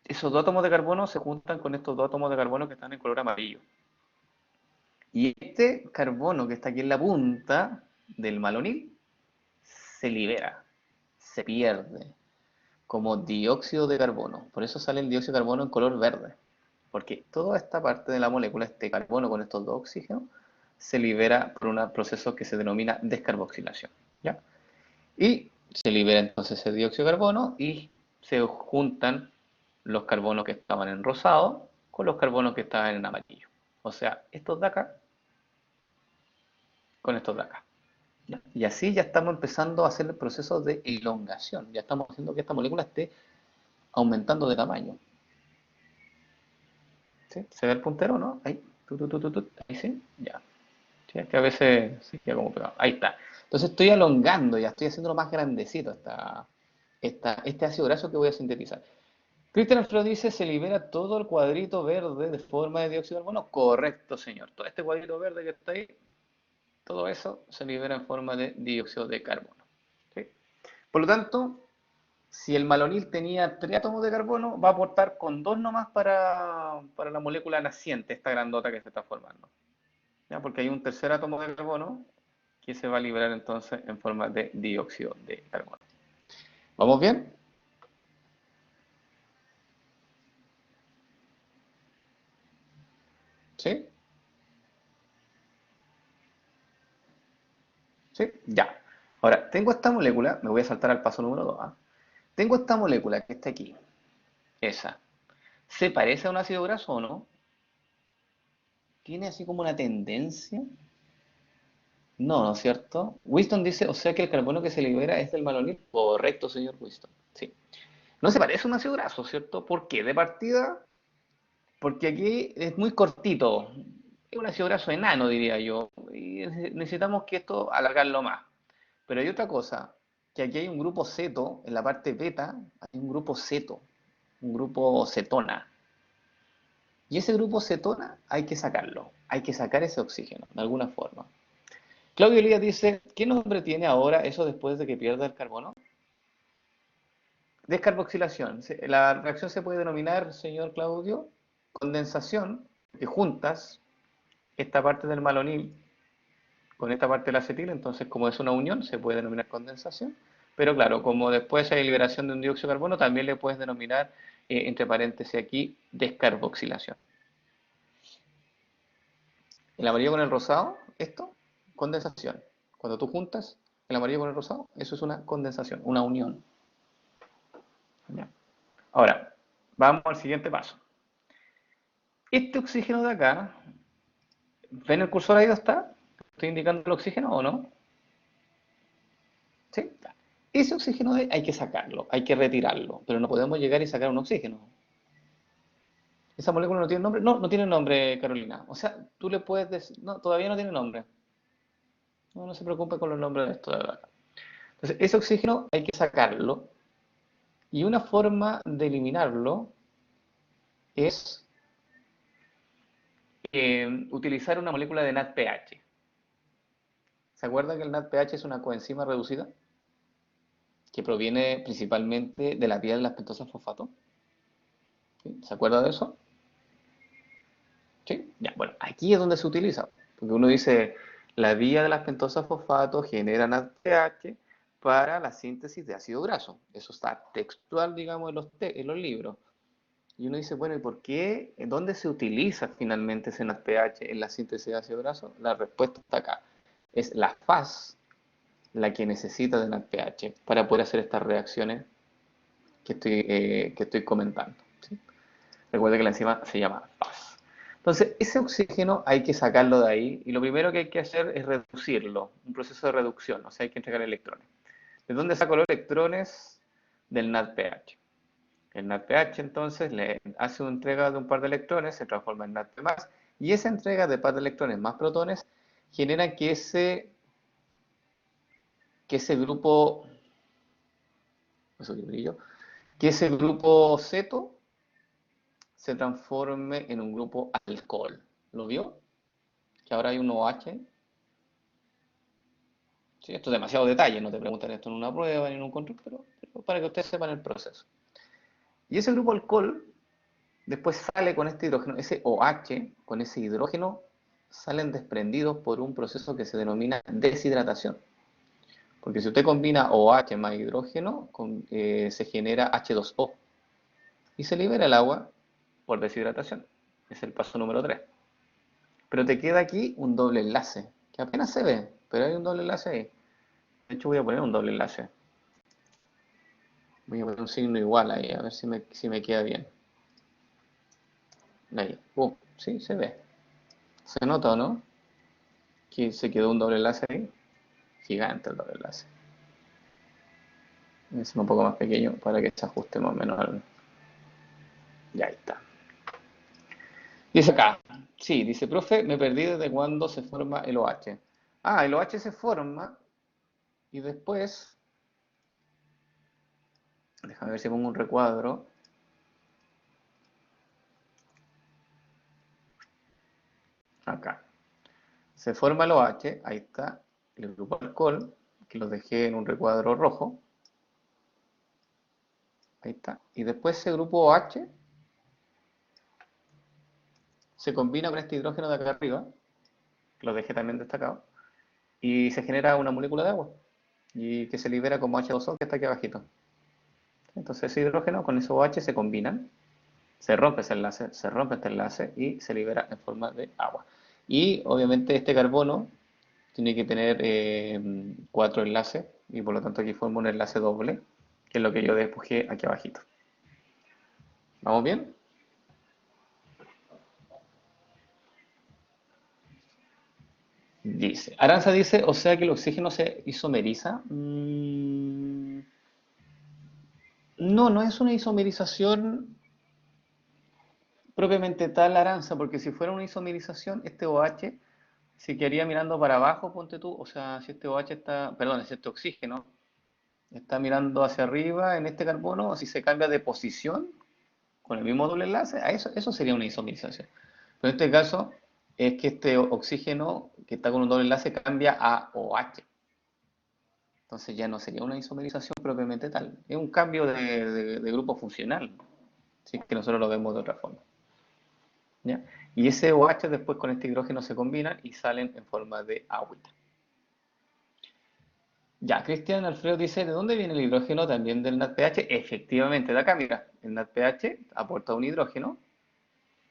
Esos 2 átomos de carbono se juntan con estos 2 átomos de carbono que están en color amarillo. Y este carbono que está aquí en la punta del malonil se libera, se pierde como dióxido de carbono. Por eso sale el dióxido de carbono en color verde. Porque toda esta parte de la molécula, este carbono con estos 2 oxígenos, se libera por un proceso que se denomina descarboxilación. ¿Ya? Y se libera entonces ese dióxido de carbono y se juntan los carbonos que estaban en rosado con los carbonos que estaban en amarillo. O sea, estos de acá con estos de acá. ¿Ya? Y así ya estamos empezando a hacer el proceso de elongación. Ya estamos haciendo que esta molécula esté aumentando de tamaño. ¿Sí? ¿Se ve el puntero, no? Ahí. Ahí sí. Ya. ¿Sí? Es que a veces se queda como pegado. Ahí está. Entonces estoy alongando, ya estoy haciéndolo más grandecito este ácido graso que voy a sintetizar. Cristian Alfredo dice, ¿se libera todo el cuadrito verde de forma de dióxido de carbono? Correcto, señor. Todo este cuadrito verde que está ahí, todo eso se libera en forma de dióxido de carbono. ¿Sí? Por lo tanto, si el malonil tenía 3 átomos de carbono, va a aportar con 2 nomás para la molécula naciente, esta grandota que se está formando. ¿Ya? Porque hay un tercer átomo de carbono que se va a liberar entonces en forma de dióxido de carbono. ¿Vamos bien? ¿Sí? ¿Sí? Ya. Ahora, tengo esta molécula, me voy a saltar al paso número 2. ¿Ah? Tengo esta molécula que está aquí, esa. ¿Se parece a un ácido graso o no? ¿Tiene así como una tendencia? No, ¿no es cierto? Winston dice, o sea que el carbono que se libera es del malonil. Correcto, señor Winston. Sí. No se parece a un ácido graso, ¿cierto? ¿Por qué? De partida, porque aquí es muy cortito. Es un ácido graso enano, diría yo. Y necesitamos que esto alargarlo más. Pero hay otra cosa, que aquí hay un grupo ceto, en la parte beta, hay un grupo ceto, un grupo cetona. Y ese grupo cetona hay que sacarlo, hay que sacar ese oxígeno, de alguna forma. Claudio Elías dice, ¿qué nombre tiene ahora eso después de que pierda el carbono? Descarboxilación. La reacción se puede denominar, señor Claudio, condensación, que juntas esta parte del malonil con esta parte del acetil, entonces como es una unión, se puede denominar condensación. Pero claro, como después hay liberación de un dióxido de carbono, también le puedes denominar, entre paréntesis aquí, descarboxilación. El amarillo con el rosado, esto, condensación. Cuando tú juntas el amarillo con el rosado, eso es una condensación, una unión. ¿Ya? Ahora, vamos al siguiente paso. Este oxígeno de acá, ¿ven el cursor ahí donde está? ¿Estoy indicando el oxígeno o no? ¿Sí? Ese oxígeno hay que sacarlo, hay que retirarlo, pero no podemos llegar y sacar un oxígeno. ¿Esa molécula no tiene nombre? No, no tiene nombre, Carolina. O sea, tú le puedes decir, no, todavía no tiene nombre. No, no se preocupe con los nombres de esto, de verdad. Entonces, ese oxígeno hay que sacarlo y una forma de eliminarlo es utilizar una molécula de NADPH. ¿Se acuerdan que el NADPH es una coenzima reducida que proviene principalmente de la vía de las pentosas fosfato? ¿Sí? ¿Se acuerda de eso? ¿Sí? Ya, bueno, aquí es donde se utiliza, porque uno dice, la vía de las pentosas fosfato genera NADPH para la síntesis de ácido graso. Eso está textual, digamos, en los libros. Y uno dice, bueno, ¿y por qué? ¿En dónde se utiliza finalmente ese NADPH en la síntesis de ácido graso? La respuesta está acá. Es la faz la que necesita de NADPH para poder hacer estas reacciones que estoy comentando. ¿Sí? Recuerda que la enzima se llama faz. Entonces, ese oxígeno hay que sacarlo de ahí y lo primero que hay que hacer es reducirlo, un proceso de reducción, o sea, hay que entregar electrones. ¿De dónde saco los electrones? Del NADPH. El NADPH entonces le hace una entrega de un par de electrones, se transforma en NADP+, y esa entrega de par de electrones más protones genera que ese grupo, eso que brillo, que ese grupo ceto se transforme en un grupo alcohol. ¿Lo vio? Que ahora hay un OH. Sí, esto es demasiado detalle, no te preguntan esto en una prueba ni en un control, pero para que ustedes sepan el proceso. Y ese grupo alcohol después sale con este hidrógeno, ese OH, con ese hidrógeno, salen desprendidos por un proceso que se denomina deshidratación. Porque si usted combina OH más hidrógeno, se genera H2O y se libera el agua por deshidratación. Es el paso número 3. Pero te queda aquí un doble enlace, que apenas se ve, pero hay un doble enlace ahí. De hecho voy a poner un doble enlace. Voy a poner un signo igual ahí, a ver si me queda bien. Ahí. Sí, se ve. ¿Se nota o no? Que se quedó un doble enlace ahí. Gigante el doble enlace. Voy a hacer un poco más pequeño para que se ajuste más o menos al... Ya ahí está. Dice acá, sí, dice, profe, me perdí desde cuando se forma el OH. Ah, el OH se forma y después, déjame ver si pongo un recuadro. Acá. Se forma el OH, ahí está, el grupo alcohol, que lo dejé en un recuadro rojo. Ahí está. Y después ese grupo OH se combina con este hidrógeno de acá arriba, que lo dejé también destacado, y se genera una molécula de agua, y que se libera como H2O, que está aquí abajito. Entonces ese hidrógeno con ese OH se combinan, se rompe ese enlace, se rompe este enlace y se libera en forma de agua. Y obviamente este carbono tiene que tener 4 enlaces, y por lo tanto aquí forma un enlace doble, que es lo que yo despujé aquí abajito. ¿Vamos bien? Dice, Aranza dice, o sea que el oxígeno se isomeriza. No No, no es una isomerización propiamente tal, Aranza, porque si fuera una isomerización, este OH se quedaría mirando para abajo, ponte tú, o sea, si este OH está, perdón, si este oxígeno está mirando hacia arriba en este carbono, si se cambia de posición con el mismo doble enlace, eso sería una isomerización. Pero en este caso es que este oxígeno que está con un doble enlace cambia a OH. Entonces ya no sería una isomerización propiamente tal. Es un cambio de grupo funcional, si es que nosotros lo vemos de otra forma. ¿Ya? Y ese OH después con este hidrógeno se combinan y salen en forma de agüita. Ya, Cristian Alfredo dice, ¿de dónde viene el hidrógeno? También del NADPH. Efectivamente, de acá, mira, el NADPH aporta un hidrógeno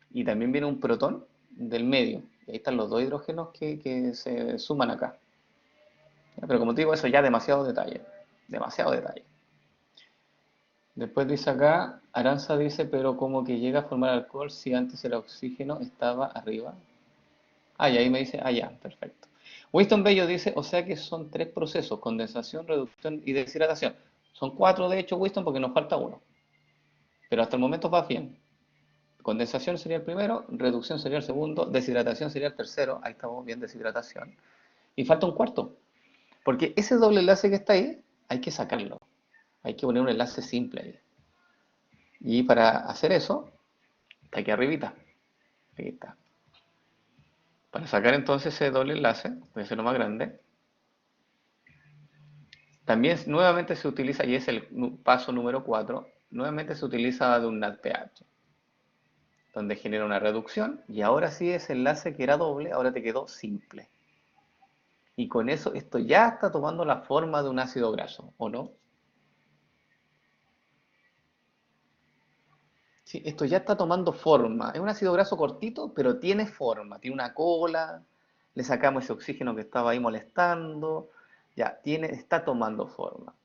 y también viene un protón del medio. Y ahí están los dos hidrógenos que se suman acá. ¿Ya? Pero como te digo, eso ya es demasiado detalle. Demasiado detalle. Después dice acá, Aranza dice, pero como que llega a formar alcohol si antes el oxígeno estaba arriba. Ah, y ahí me dice, ah, ya, perfecto. Winston Bello dice, o sea que son tres procesos, condensación, reducción y deshidratación. Son cuatro, de hecho, Winston, porque nos falta uno. Pero hasta el momento va bien. Condensación sería el primero, reducción sería el segundo, deshidratación sería el tercero. Ahí estamos bien, deshidratación. Y falta un cuarto. Porque ese doble enlace que está ahí, hay que sacarlo. Hay que poner un enlace simple ahí. Y para hacer eso, está aquí arribita. Aquí está. Para sacar entonces ese doble enlace, voy a hacerlo más grande. También nuevamente se utiliza, y es el paso número 4, nuevamente se utiliza de un NADPH, donde genera una reducción, y ahora sí ese enlace que era doble, ahora te quedó simple. Y con eso esto ya está tomando la forma de un ácido graso, ¿o no? Sí, esto ya está tomando forma. Es un ácido graso cortito, pero tiene forma, tiene una cola, le sacamos ese oxígeno que estaba ahí molestando, ya, está tomando forma.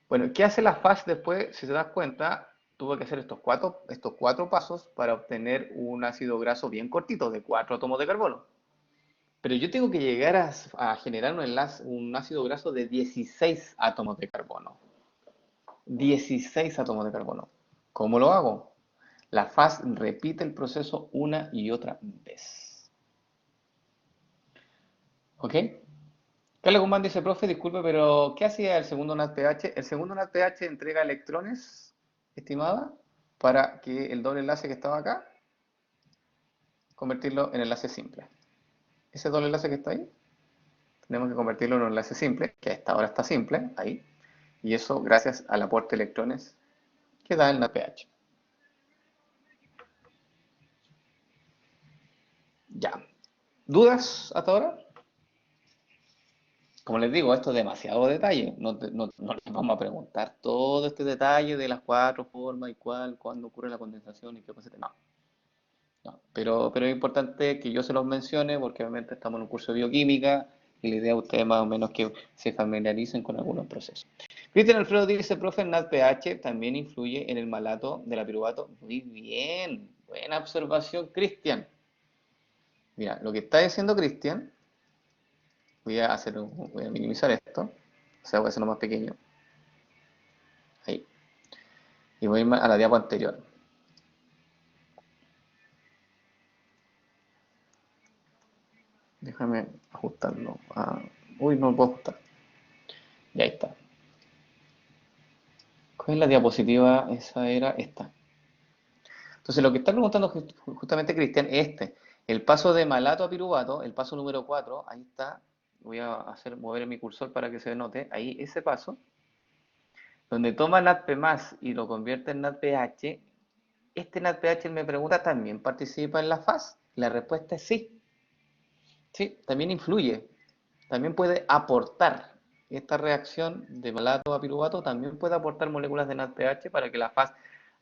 Bueno, ¿qué hace la FAS después? Si te das cuenta, tuvo que hacer estos cuatro pasos para obtener un ácido graso bien cortito, de 4 átomos de carbono. Pero yo tengo que llegar a generar un ácido graso de 16 átomos de carbono. 16 átomos de carbono. ¿Cómo lo hago? La FAS repite el proceso una y otra vez. ¿Ok? Carlos Guzmán dice, profe, disculpe, pero ¿qué hacía el segundo NADPH? El segundo NADPH entrega electrones, estimada, para que el doble enlace que estaba acá, convertirlo en enlace simple. Ese doble enlace que está ahí, tenemos que convertirlo en un enlace simple, que hasta ahora está simple, ahí. Y eso gracias al aporte de electrones que da el NADPH. Ya. ¿Dudas hasta ahora? Como les digo, esto es demasiado detalle. No les vamos a preguntar todo este detalle de las cuatro formas y cuándo ocurre la condensación y qué pasa. No, no. Pero es importante que yo se los mencione porque obviamente estamos en un curso de bioquímica y la idea de ustedes más o menos que se familiaricen con algunos procesos. Cristian Alfredo dice, profe, el NADPH también influye en el malato de la piruvato. Muy bien, buena observación, Cristian. Mira, lo que está diciendo Cristian, voy a minimizar esto, o sea, voy a hacerlo más pequeño. Ahí. Y voy a irme a la diapo anterior. Déjame ajustarlo. Uy, no lo puedo ajustar. Y ahí está. ¿Cuál es la diapositiva? Esa era esta. Entonces, lo que está preguntando justamente Cristian es este. El paso de malato a piruvato, el paso número 4, ahí está. Voy a mover mi cursor para que se note. Ahí ese paso, donde toma NADP más y lo convierte en NADPH. Este NADPH me pregunta, ¿también participa en la faz? La respuesta es sí. Sí, también influye. También puede aportar. Esta reacción de malato a piruvato también puede aportar moléculas de NADPH para que la faz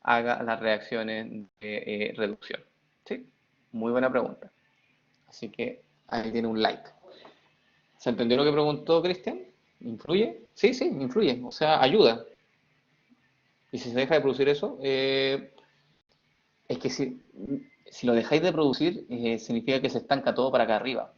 haga las reacciones de reducción. ¿Sí? Muy buena pregunta. Así que ahí tiene un like. ¿Se entendió lo que preguntó Cristian? ¿Influye? Sí, sí, influye. O sea, ayuda. Y si se deja de producir eso, es que si lo dejáis de producir, significa que se estanca todo para acá arriba.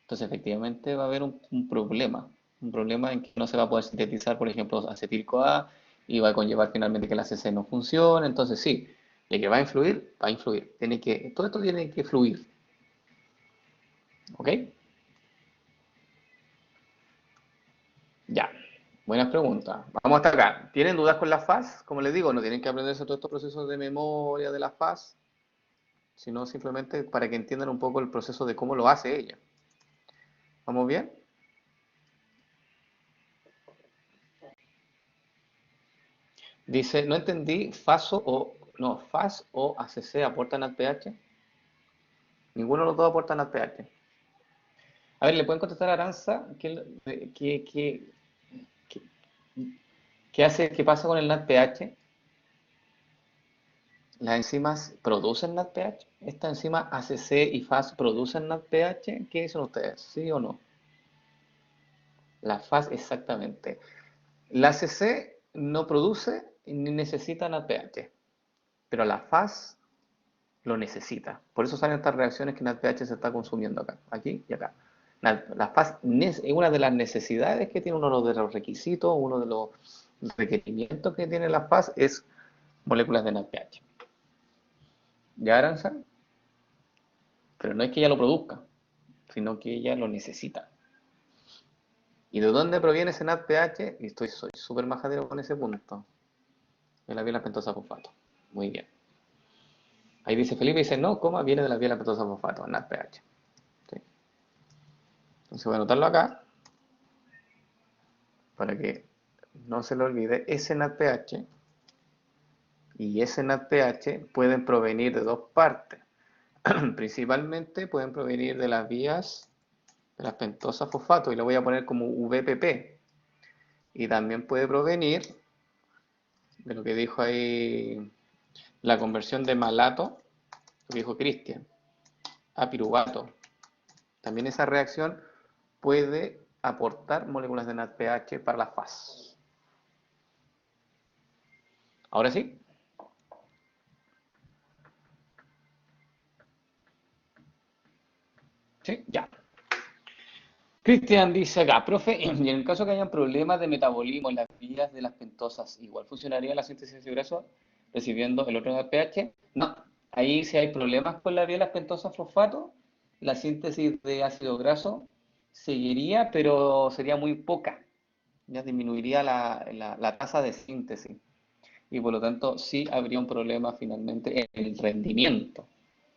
Entonces, efectivamente va a haber un problema en que no se va a poder sintetizar, por ejemplo, acetil-CoA y va a conllevar finalmente que la ACC no funcione. Entonces sí, de que va a influir, va a influir. Todo esto tiene que fluir. ¿Ok? Ya. Buenas preguntas. Vamos hasta acá. ¿Tienen dudas con la FAS? Como les digo, no tienen que aprenderse todos estos procesos de memoria de la FAS, sino simplemente para que entiendan un poco el proceso de cómo lo hace ella. ¿Vamos bien? Dice, no entendí, FAS o ACC aportan al pH. Ninguno de los dos aportan al pH. A ver, ¿le pueden contestar a Aranza qué- qué pasa con el NADPH? ¿Las enzimas producen NADPH? ¿Esta enzima ACC y FAS producen NADPH? ¿Qué dicen ustedes? ¿Sí o no? La FAS exactamente. La ACC no produce ni necesita NADPH, pero la FAS lo necesita. Por eso salen estas reacciones que NADPH se está consumiendo acá, aquí y acá. La FAS es una de las necesidades que tiene, uno de los requisitos, uno de los requerimientos que tiene la FAS es moléculas de NADPH. ¿Ya, Aranza? Pero no es que ella lo produzca, sino que ella lo necesita. ¿Y de dónde proviene ese NADPH? Y soy súper majadero con ese punto. De la biela pentosa fosfato. Muy bien. Ahí dice Felipe, dice, no, coma, viene de la biela pentosa fosfato, NADPH. ¿Sí? Entonces voy a anotarlo acá, para que no se le olvide, ese NADPH y ese NADPH pueden provenir de dos partes. Principalmente pueden provenir de las vías de las pentosas fosfato, y lo voy a poner como VPP. Y también puede provenir de lo que dijo ahí, la conversión de malato, lo que dijo Cristian, a piruvato. También esa reacción puede aportar moléculas de NADPH para la FAS. Ahora sí. Sí, ya. Cristian dice acá, profe, y en el caso que hayan problemas de metabolismo en las vías de las pentosas, ¿igual funcionaría la síntesis de graso recibiendo el otro pH? No, ahí si hay problemas con la vía de las pentosas fosfato, la síntesis de ácido graso seguiría, pero sería muy poca, ya disminuiría la tasa de síntesis y por lo tanto sí habría un problema finalmente en el rendimiento.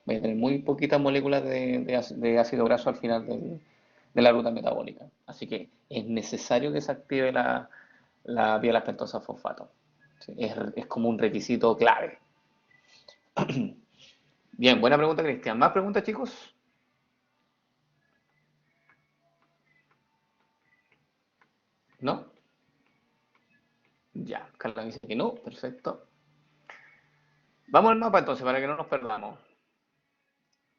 Voy a tener muy poquitas moléculas de ácido graso al final de la ruta metabólica. Así que es necesario que se active la vía lactosa fosfato. ¿Sí? Es como un requisito clave. Bien, buena pregunta, Cristian. ¿Más preguntas, chicos? ¿No? Ya, Carla dice que no, perfecto. Vamos al mapa entonces, para que no nos perdamos.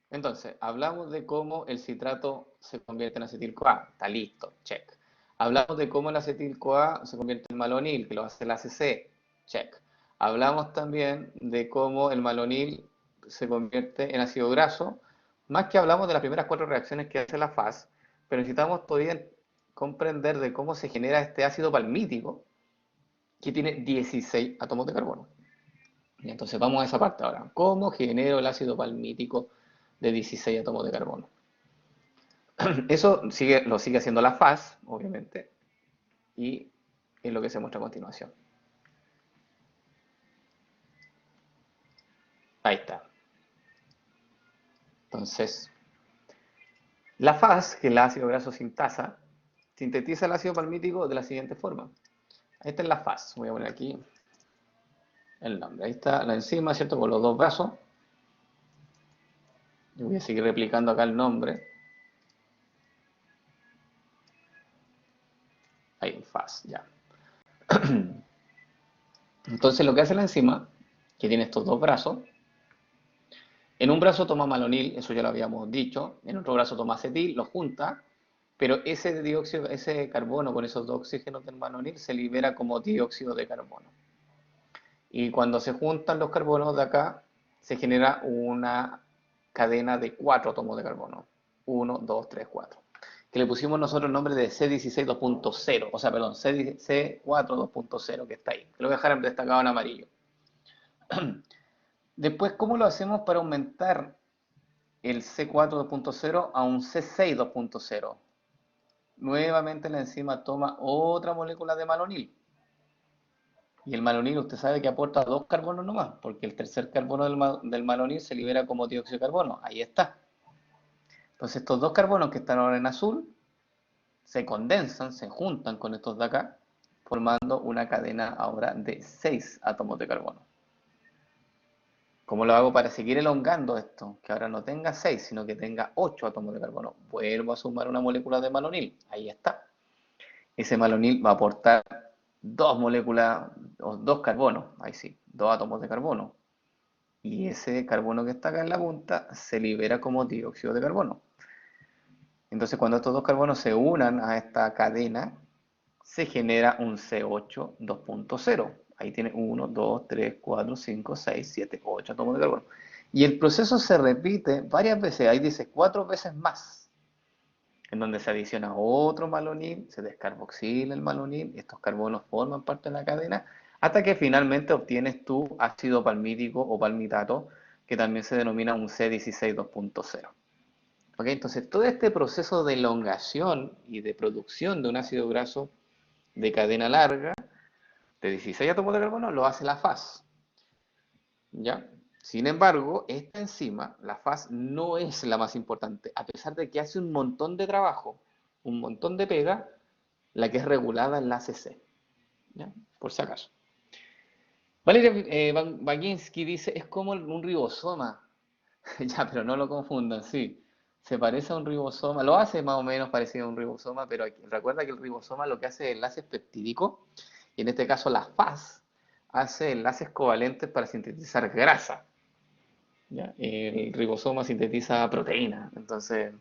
Entonces, hablamos de cómo el citrato se convierte en acetil-CoA. Está listo, check. Hablamos de cómo el acetil-CoA se convierte en malonil, que lo hace el ACC. Check. Hablamos también de cómo el malonil se convierte en ácido graso. Más que hablamos de las primeras cuatro reacciones que hace la FAS, pero necesitamos todavía comprender de cómo se genera este ácido palmítico, que tiene 16 átomos de carbono. Y entonces vamos a esa parte ahora. ¿Cómo genero el ácido palmítico de 16 átomos de carbono? Eso lo sigue haciendo la FAS, obviamente, y es lo que se muestra a continuación. Ahí está. Entonces, la FAS, que es el ácido graso sintasa, sintetiza el ácido palmítico de la siguiente forma. Esta es la FAS. Voy a poner aquí el nombre. Ahí está la enzima, ¿cierto? Con los dos brazos. Y voy a seguir replicando acá el nombre. Ahí, FAS, ya. Entonces, lo que hace la enzima, que tiene estos dos brazos, en un brazo toma malonil, eso ya lo habíamos dicho, en otro brazo toma acetil, lo junta, pero ese dióxido, ese carbono con esos dos oxígenos del malonil se libera como dióxido de carbono. Y cuando se juntan los carbonos de acá, se genera una cadena de 4 átomos de carbono. Uno, 2, 3, 4. que le pusimos nosotros el nombre de C16 2.0, o sea, perdón, C4 2.0 que está ahí, que lo voy a dejar destacado en amarillo. Después, ¿cómo lo hacemos para aumentar el C4 2.0 a un C6 2.0? Nuevamente la enzima toma otra molécula de malonil. Y el malonil, usted sabe que aporta 2 carbonos nomás, porque el tercer carbono del malonil se libera como dióxido de carbono. Ahí está. Entonces estos 2 carbonos que están ahora en azul se condensan, se juntan con estos de acá, formando una cadena ahora de 6 átomos de carbono. ¿Cómo lo hago para seguir elongando esto? Que ahora no tenga 6, sino que tenga 8 átomos de carbono. Vuelvo a sumar una molécula de malonil. Ahí está. Ese malonil va a aportar 2 moléculas, o 2 carbonos. Ahí sí, 2 átomos de carbono. Y ese carbono que está acá en la punta se libera como dióxido de carbono. Entonces, cuando estos 2 carbonos se unan a esta cadena, se genera un C8 2.0. Ahí tiene 1, 2, 3, 4, 5, 6, 7, 8 átomos de carbono. Y el proceso se repite varias veces, ahí dice 4 veces más, en donde se adiciona otro malonil, se descarboxila el malonil, y estos carbonos forman parte de la cadena, hasta que finalmente obtienes tu ácido palmítico o palmitato, que también se denomina un C16 2.0. ¿Okay? Entonces, todo este proceso de elongación y de producción de un ácido graso de cadena larga, de 16 átomos de carbono, lo hace la faz. ¿Ya? Sin embargo, esta enzima, la faz, no es la más importante, a pesar de que hace un montón de trabajo, un montón de pega, la que es regulada en la ACC. ¿Ya? Por si acaso. Valeria Baginski dice, es como un ribosoma. Ya, pero no lo confundan, sí. Se parece a un ribosoma, lo hace más o menos parecido a un ribosoma, pero recuerda que el ribosoma lo que hace es enlaces peptídicos, y en este caso la faz hace enlaces covalentes para sintetizar grasa. ¿Ya? El ribosoma sintetiza proteína, entonces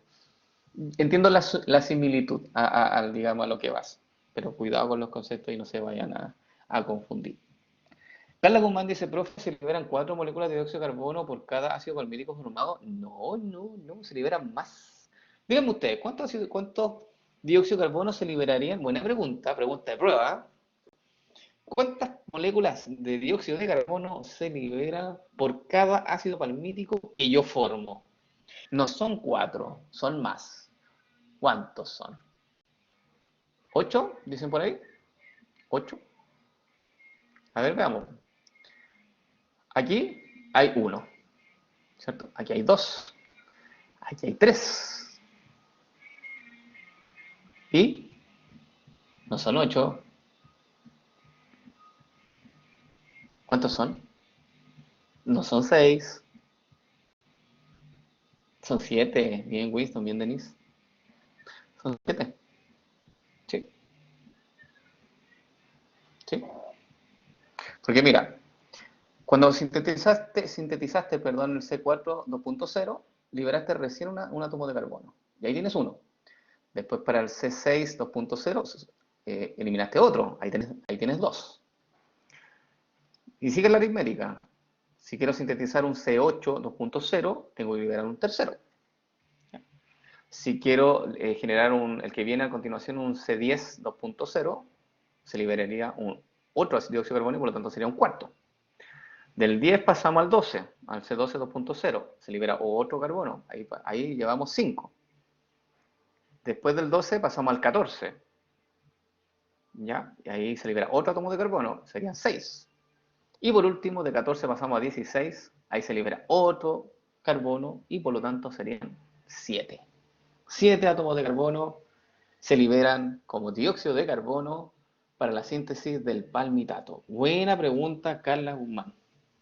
entiendo la similitud digamos, a lo que vas, pero cuidado con los conceptos y no se vayan a confundir. Carla Guzmán dice, profe, ¿se liberan 4 moléculas de dióxido de carbono por cada ácido palmítico formado? No, no, no, se liberan más. Díganme ustedes, ¿cuántos dióxido de carbono se liberarían? Buena pregunta, pregunta de prueba. ¿Cuántas moléculas de dióxido de carbono se liberan por cada ácido palmítico que yo formo? No son 4, son más. ¿Cuántos son? ¿8? ¿Dicen por ahí? ¿8? A ver, veamos. Aquí hay 1, ¿cierto? Aquí hay 2. Aquí hay 3. Y no son 8. ¿Cuántos son? No son 6. Son 7. Bien, Winston, bien, Denise. Son 7. Sí, sí. Porque mira, cuando sintetizaste, perdón, el C4 2.0, liberaste recién un átomo de carbono. Y ahí tienes uno. Después para el C6 2.0 eliminaste otro. Ahí tienes 2. Y sigue la aritmética. Si quiero sintetizar un C8 2.0, tengo que liberar un tercero. Si quiero generar el que viene a continuación, un C10 2.0, se liberaría otro dióxido de carbono y por lo tanto sería un cuarto. Del 10 pasamos al 12, al C12 2.0, se libera otro carbono, ahí llevamos 5. Después del 12 pasamos al 14, ¿ya? Y ahí se libera otro átomo de carbono, serían 6. Y por último, de 14 pasamos a 16, ahí se libera otro carbono y por lo tanto serían 7. 7 átomos de carbono se liberan como dióxido de carbono para la síntesis del palmitato. Buena pregunta, Carla Guzmán.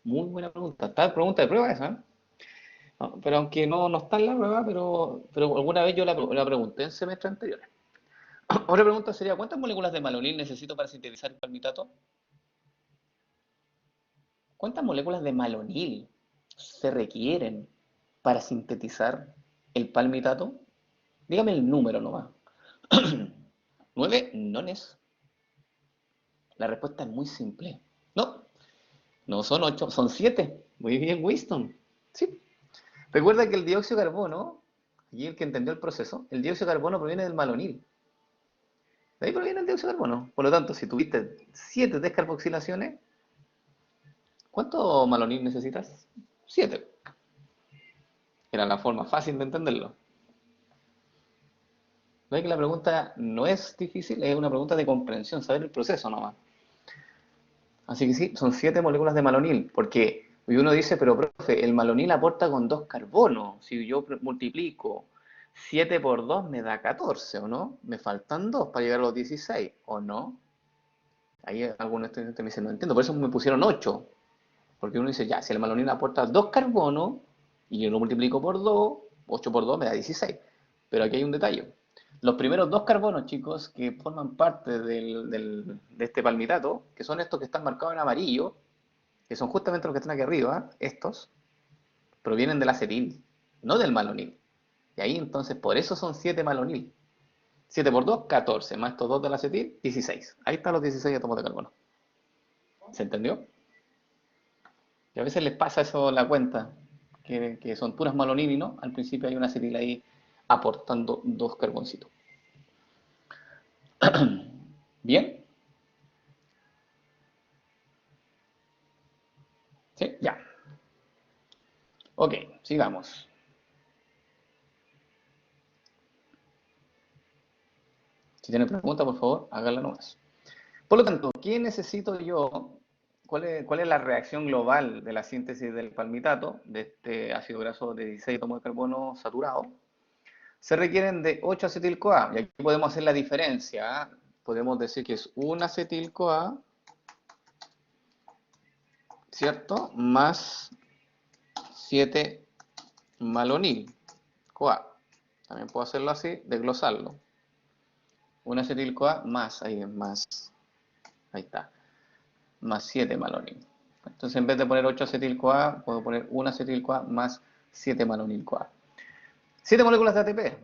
Muy buena pregunta. Está la pregunta de prueba esa, ¿eh? No, pero aunque no está en la prueba, pero alguna vez yo la pregunté en semestres anteriores. Otra pregunta sería, ¿cuántas moléculas de malonil necesito para sintetizar el palmitato? ¿Cuántas moléculas de malonil se requieren para sintetizar el palmitato? Dígame el número nomás. 9 nones. La respuesta es muy simple. No, no son 8, son 7. Muy bien, Winston. Sí. Recuerda que el dióxido de carbono, aquí el que entendió el proceso, el dióxido de carbono proviene del malonil. De ahí proviene el dióxido de carbono. Por lo tanto, si tuviste 7 descarboxilaciones, ¿cuánto malonil necesitas? 7. Era la forma fácil de entenderlo. ¿Ves que la pregunta no es difícil? Es una pregunta de comprensión, saber el proceso nomás. Así que sí, son 7 moléculas de malonil, porque uno dice, pero profe, el malonil aporta con 2 carbonos. Si yo multiplico 7 por 2 me da 14, ¿o no? Me faltan 2 para llegar a los 16, ¿o no? Ahí algunos estudiantes me dicen, no entiendo, por eso me pusieron 8. Porque uno dice, ya, si el malonil aporta 2 carbonos, y yo lo multiplico por 2, 8 por 2 me da 16. Pero aquí hay un detalle. Los primeros 2 carbonos, chicos, que forman parte de este palmitato, que son estos que están marcados en amarillo, que son justamente los que están aquí arriba, estos, provienen del acetil, no del malonil. Y ahí entonces, por eso son 7 malonil. 7 por 2, 14, más estos 2 del acetil, 16. Ahí están los 16 átomos de carbono. ¿Se entendió? Y a veces les pasa eso la cuenta, que son puras malonil y no. Al principio hay una acetil ahí aportando 2 carboncitos. ¿Bien? Sí, ya. Ok, sigamos. Si tienen preguntas, por favor, háganla nomás. Por lo tanto, ¿qué necesito yo? ¿Cuál es la reacción global de la síntesis del palmitato, de este ácido graso de 16 átomos de carbono saturado? Se requieren de 8 acetil-CoA, y aquí podemos hacer la diferencia. ¿Ah? Podemos decir que es un acetil-CoA, ¿cierto? Más 7 malonil-CoA. También puedo hacerlo así, desglosarlo. Un acetil-CoA más, ahí está, más 7 malonil. Entonces, en vez de poner 8 acetil-CoA, puedo poner 1 acetil-CoA más 7 malonil-CoA. 7 moléculas de ATP,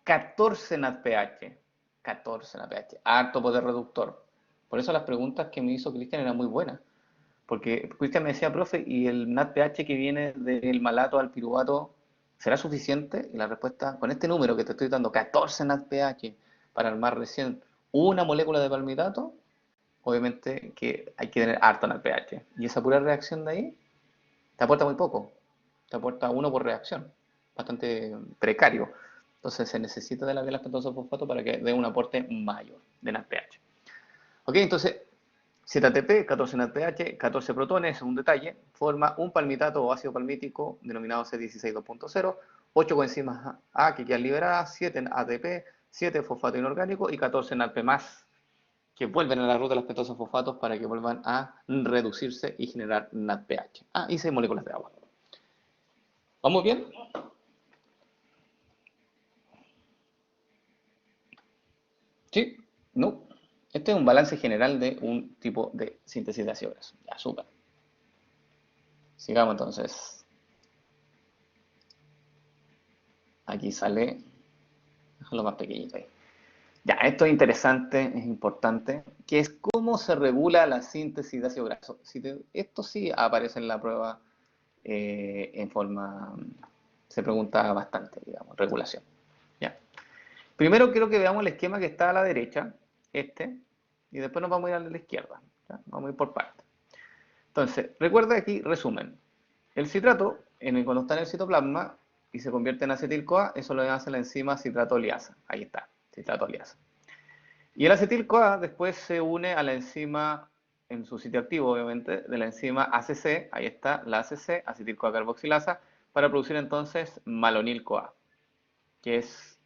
14 NADPH, 14 NADPH, harto poder reductor. Por eso las preguntas que me hizo Cristian eran muy buenas. Porque Cristian me decía, profe, ¿y el NADPH que viene del malato al piruvato será suficiente? Y la respuesta, con este número que te estoy dando, 14 NADPH, para armar recién una molécula de palmitato, obviamente que hay que tener harto NADPH. Y esa pura reacción de ahí te aporta muy poco. Te aporta uno por reacción. Bastante precario. Entonces se necesita de la vela pentosofosfato para que dé un aporte mayor de NADPH. Ok, entonces 7 ATP, 14 NADPH, 14 protones, un detalle, forma un palmitato o ácido palmítico denominado C16 2.0, 8 coenzimas A que quedan liberadas, 7 ATP, 7 fosfato inorgánico y 14 NADP más que vuelven a la ruta de los pentosofosfatos para que vuelvan a reducirse y generar NADPH. Ah, y 6 moléculas de agua. ¿Vamos bien? ¿Sí? ¿No? Este es un balance general de un tipo de síntesis de ácido graso. Ya, súper. Sigamos entonces. Aquí sale, déjalo más pequeñito ahí. Ya, esto es interesante, es importante, que es cómo se regula la síntesis de ácido graso. Esto sí aparece en la prueba en forma, se pregunta bastante, digamos, regulación. Ya. Primero quiero que veamos el esquema que está a la derecha, este, y después nos vamos a ir al de la izquierda. ¿Ya? Vamos a ir por partes. Entonces, recuerda aquí, resumen. El citrato, cuando está en el citoplasma y se convierte en acetil-CoA, eso lo hace la enzima citrato-liasa. Ahí está, citrato-liasa. Y el acetil-CoA después se une a la enzima, en su sitio activo obviamente, de la enzima ACC, ahí está la ACC, acetil-CoA carboxilasa, para producir entonces malonil-CoA, que es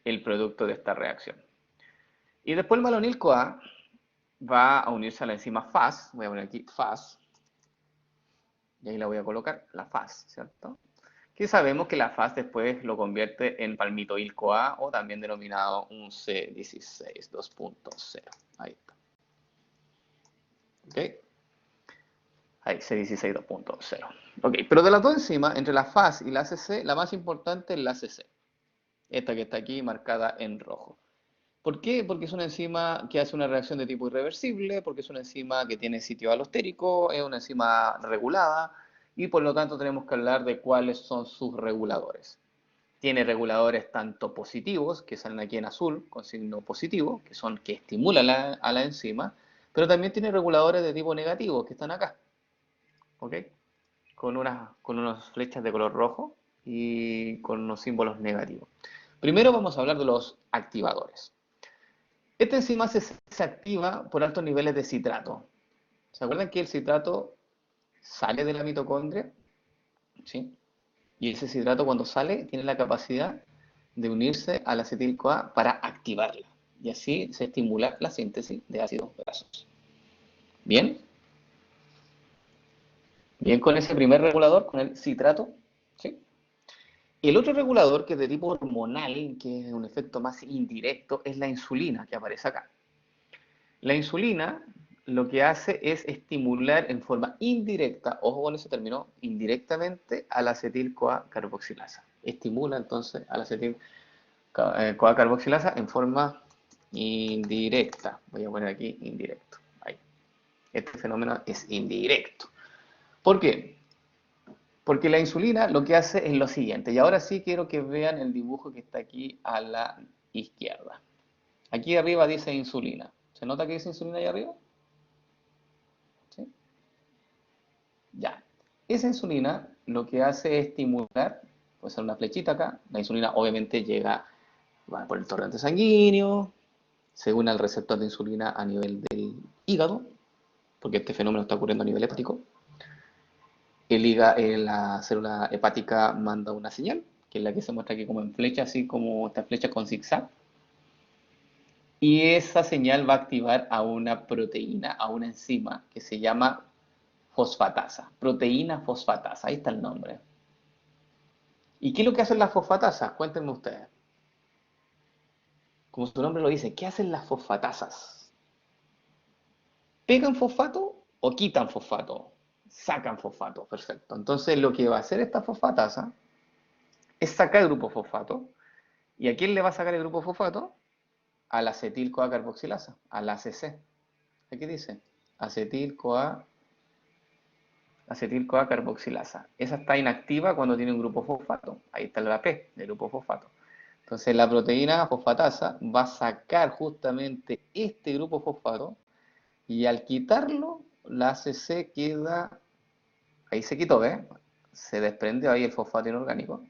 el producto de esta reacción. Y después el malonil-CoA va a unirse a la enzima FAS, voy a poner aquí FAS, y ahí la voy a colocar, la FAS, ¿cierto? Que sabemos que la FAS después lo convierte en palmitoil-CoA o también denominado un C16 2.0. Ahí está. ¿Ok? Ahí, C16 2.0. Ok, pero de las dos enzimas, entre la FAS y la ACC, la más importante es la ACC. Esta que está aquí marcada en rojo. ¿Por qué? Porque es una enzima que hace una reacción de tipo irreversible, porque es una enzima que tiene sitio alostérico, es una enzima regulada, y por lo tanto tenemos que hablar de cuáles son sus reguladores. Tiene reguladores tanto positivos, que salen aquí en azul, con signo positivo, que son que estimulan a la enzima, pero también tiene reguladores de tipo negativo, que están acá, ¿ok? Con unas flechas de color rojo y con unos símbolos negativos. Primero vamos a hablar de los activadores. Esta enzima se activa por altos niveles de citrato. ¿Se acuerdan que el citrato sale de la mitocondria? ¿Sí? Y ese citrato cuando sale tiene la capacidad de unirse a la acetil-CoA para activarla. Y así se estimula la síntesis de ácidos grasos. ¿Bien? Bien con ese primer regulador, con el citrato. ¿Sí? Y el otro regulador, que es de tipo hormonal, que es un efecto más indirecto, es la insulina, que aparece acá. La insulina lo que hace es estimular en forma indirecta, ojo con ese término, indirectamente a la acetil-CoA carboxilasa. Estimula entonces a la acetil-CoA carboxilasa en forma indirecta. Voy a poner aquí indirecto. Ahí. Este fenómeno es indirecto. ¿Por qué? Porque la insulina lo que hace es lo siguiente, y ahora sí quiero que vean el dibujo que está aquí a la izquierda. Aquí arriba dice insulina. ¿Se nota que dice insulina ahí arriba? ¿Sí? Ya. Esa insulina lo que hace es estimular, puede ser una flechita acá, la insulina obviamente va por el torrente sanguíneo, se une al receptor de insulina a nivel del hígado, porque este fenómeno está ocurriendo a nivel hepático. La célula hepática manda una señal, que es la que se muestra aquí como en flecha, así como esta flecha con zigzag. Y esa señal va a activar a una proteína, a una enzima que se llama fosfatasa. Proteína fosfatasa, ahí está el nombre. ¿Y qué es lo que hacen las fosfatasas? Cuéntenme ustedes. Como su nombre lo dice, ¿qué hacen las fosfatasas? ¿Pegan fosfato o quitan fosfato? Sacan fosfato, perfecto. Entonces lo que va a hacer esta fosfatasa es sacar el grupo fosfato. ¿Y a quién le va a sacar el grupo fosfato? A la acetil-CoA carboxilasa, a la ACC. Aquí dice acetil-CoA carboxilasa. Esa está inactiva cuando tiene un grupo fosfato. Ahí está la P del grupo fosfato. Entonces la proteína fosfatasa va a sacar justamente este grupo fosfato y al quitarlo, la ACC queda, ahí se quitó, ¿ves? Se desprendió ahí el fosfato inorgánico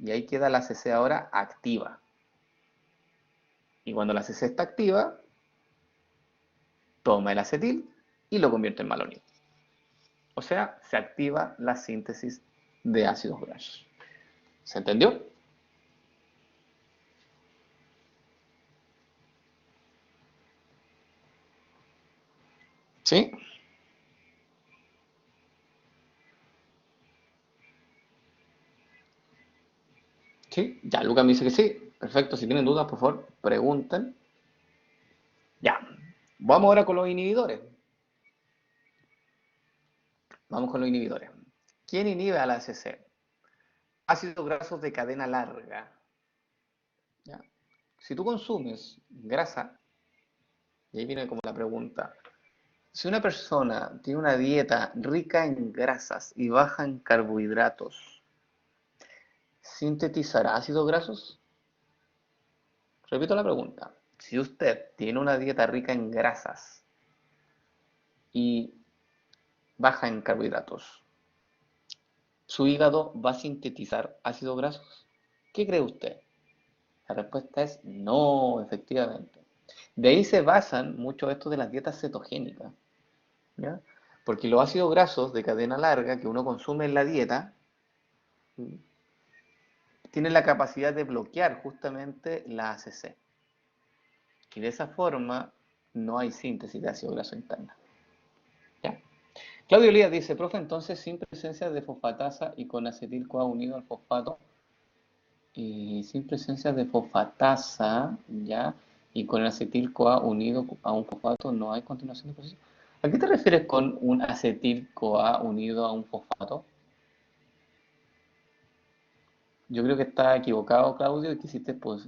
y ahí queda la ACC ahora activa. Y cuando la ACC está activa, toma el acetil y lo convierte en malonil. O sea, se activa la síntesis de ácidos grasos. ¿Se entendió? ¿Sí? ¿Sí? Ya, Lucas me dice que sí. Perfecto, si tienen dudas, por favor, pregunten. Ya, vamos ahora con los inhibidores. Vamos con los inhibidores. ¿Quién inhibe a la ACC? Ácidos grasos de cadena larga. ¿Ya? Si tú consumes grasa, y ahí viene como la pregunta, si una persona tiene una dieta rica en grasas y baja en carbohidratos, ¿sintetizará ácidos grasos? Repito la pregunta. Si usted tiene una dieta rica en grasas y baja en carbohidratos, ¿su hígado va a sintetizar ácidos grasos? ¿Qué cree usted? La respuesta es no, efectivamente. De ahí se basan mucho esto de las dietas cetogénicas, ¿ya? Porque los ácidos grasos de cadena larga que uno consume en la dieta tienen la capacidad de bloquear justamente la ACC. Y de esa forma no hay síntesis de ácido graso interna. ¿Ya? Claudio Elías dice, profe, entonces sin presencia de fosfatasa y con acetil-CoA unido al fosfato, y sin presencia de fosfatasa, ¿ya? Y con el acetil-CoA unido a un fosfato no hay continuación de proceso. ¿A qué te refieres con un acetil-CoA unido a un fosfato? Yo creo que está equivocado, Claudio, y que hiciste pues,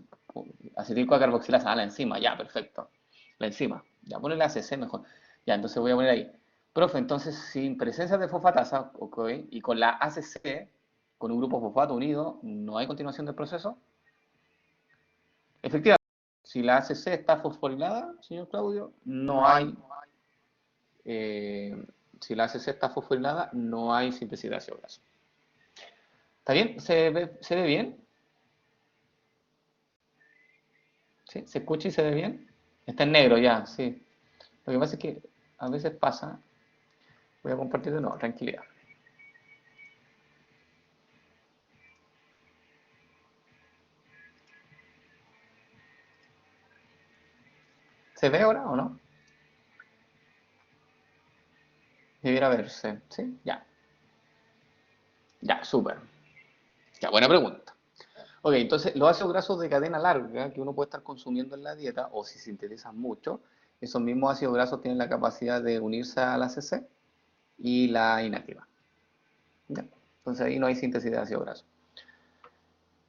acetil-CoA carboxilasa, la enzima, ya, perfecto. La enzima, ya, ponle ACC mejor. Ya, entonces voy a poner ahí. Profe, entonces sin presencia de fosfatasa, ok, y con la ACC, con un grupo fosfato unido, no hay continuación del proceso. Efectivamente, si la ACC está fosforilada, señor Claudio, no hay, eh, si la ACC está fosforilada, no hay síntesis de ácido graso. ¿Está bien? ¿Se ve bien? ¿Sí? ¿Se escucha y se ve bien? Está en negro ya, sí. Lo que pasa es que a veces pasa. Voy a compartir de nuevo, tranquilidad. ¿Se ve ahora o no? Debiera verse, ¿sí? Ya. Ya, súper. Ya, buena pregunta. Ok, entonces los ácidos grasos de cadena larga que uno puede estar consumiendo en la dieta, o si sintetizan mucho, esos mismos ácidos grasos tienen la capacidad de unirse a la ACC y la inactiva. ¿Ya? Entonces ahí no hay síntesis de ácido graso.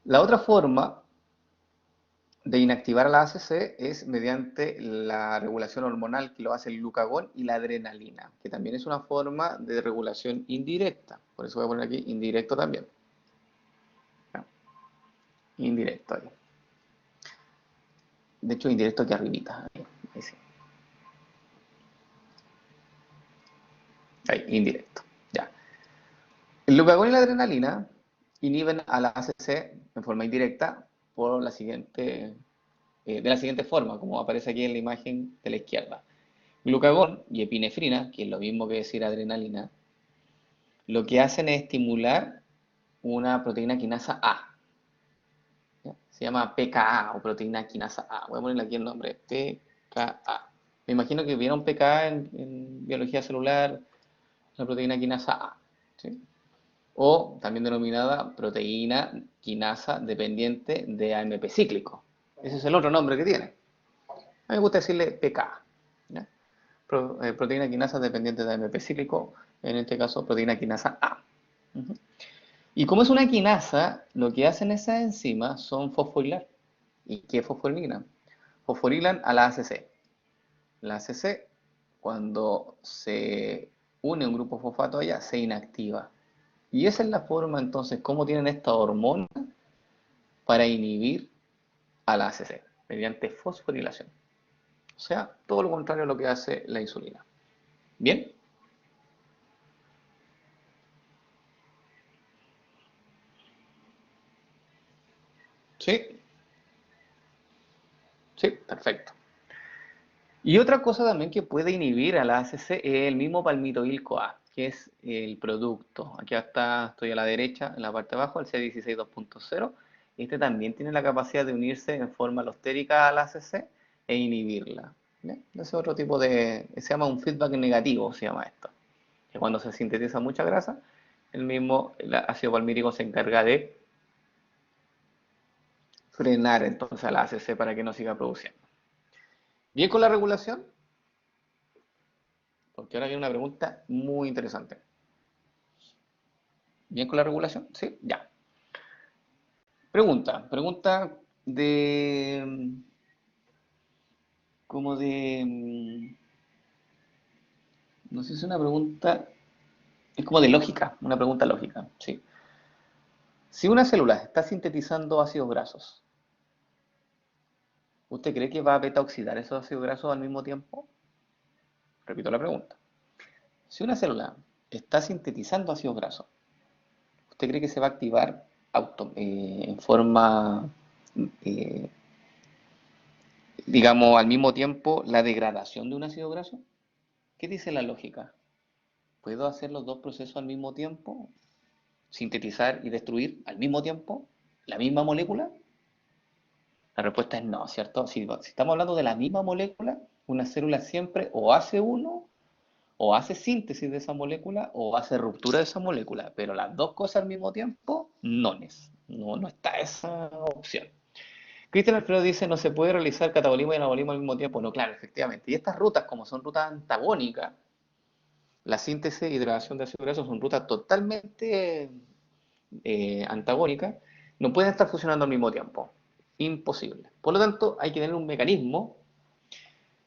La otra forma de inactivar a la ACC es mediante la regulación hormonal que lo hace el glucagón y la adrenalina, que también es una forma de regulación indirecta. Por eso voy a poner aquí indirecto también. ¿Ya? Indirecto ahí. De hecho, indirecto aquí arribita. Ahí sí. Ahí, indirecto. Ya. El glucagón y la adrenalina inhiben a la ACC en forma indirecta por de la siguiente forma, como aparece aquí en la imagen de la izquierda. Glucagón y epinefrina, que es lo mismo que decir adrenalina, lo que hacen es estimular una proteína quinasa A. ¿Ya? Se llama PKA o proteína quinasa A. Voy a ponerle aquí el nombre, PKA. Me imagino que vieron PKA en biología celular, la proteína quinasa A. ¿Sí? O también denominada proteína quinasa dependiente de AMP cíclico. Ese es el otro nombre que tiene. A mí me gusta decirle PKA. ¿Ya? Proteína quinasa dependiente de AMP cíclico, en este caso proteína quinasa A. Y como es una quinasa, lo que hacen esas enzimas son fosforilar. ¿Y qué fosforilan? Fosforilan a la ACC. La ACC, cuando se une un grupo fosfato a ella, se inactiva. Y esa es la forma entonces, cómo tienen esta hormona para inhibir a la ACC, mediante fosforilación. O sea, todo lo contrario a lo que hace la insulina. ¿Bien? Sí, sí, perfecto. Y otra cosa también que puede inhibir a la ACC es el mismo palmitoil-CoA, que es el producto. Aquí está, estoy a la derecha, en la parte de abajo, el C16 2.0. Este también tiene la capacidad de unirse en forma alostérica a la ACC e inhibirla. ¿Bien? Ese es otro tipo se llama un feedback negativo, se llama esto. Que cuando se sintetiza mucha grasa, el ácido palmítico se encarga de frenar entonces a la ACC para que no siga produciendo. Bien con la regulación, porque ahora viene una pregunta muy interesante. ¿Bien con la regulación? Sí, ya. Pregunta de, como de, no sé si es una pregunta, es como de lógica, una pregunta lógica, sí. Si una célula está sintetizando ácidos grasos, ¿usted cree que va a beta oxidar esos ácidos grasos al mismo tiempo? Repito la pregunta. Si una célula está sintetizando ácidos grasos, ¿usted cree que se va a activar en forma, eh, digamos, al mismo tiempo la degradación de un ácido graso? ¿Qué dice la lógica? ¿Puedo hacer los dos procesos al mismo tiempo? ¿Sintetizar y destruir al mismo tiempo la misma molécula? La respuesta es no, ¿cierto? Si estamos hablando de la misma molécula, una célula siempre o hace uno, o hace síntesis de esa molécula, o hace ruptura de esa molécula. Pero las dos cosas al mismo tiempo, no está esa opción. Cristian Alfredo dice, no se puede realizar catabolismo y anabolismo al mismo tiempo. No, claro, efectivamente. Y estas rutas, como son rutas antagónicas, la síntesis y degradación de ácidos grasos son rutas totalmente antagónicas, no pueden estar funcionando al mismo tiempo. Imposible. Por lo tanto, hay que tener un mecanismo,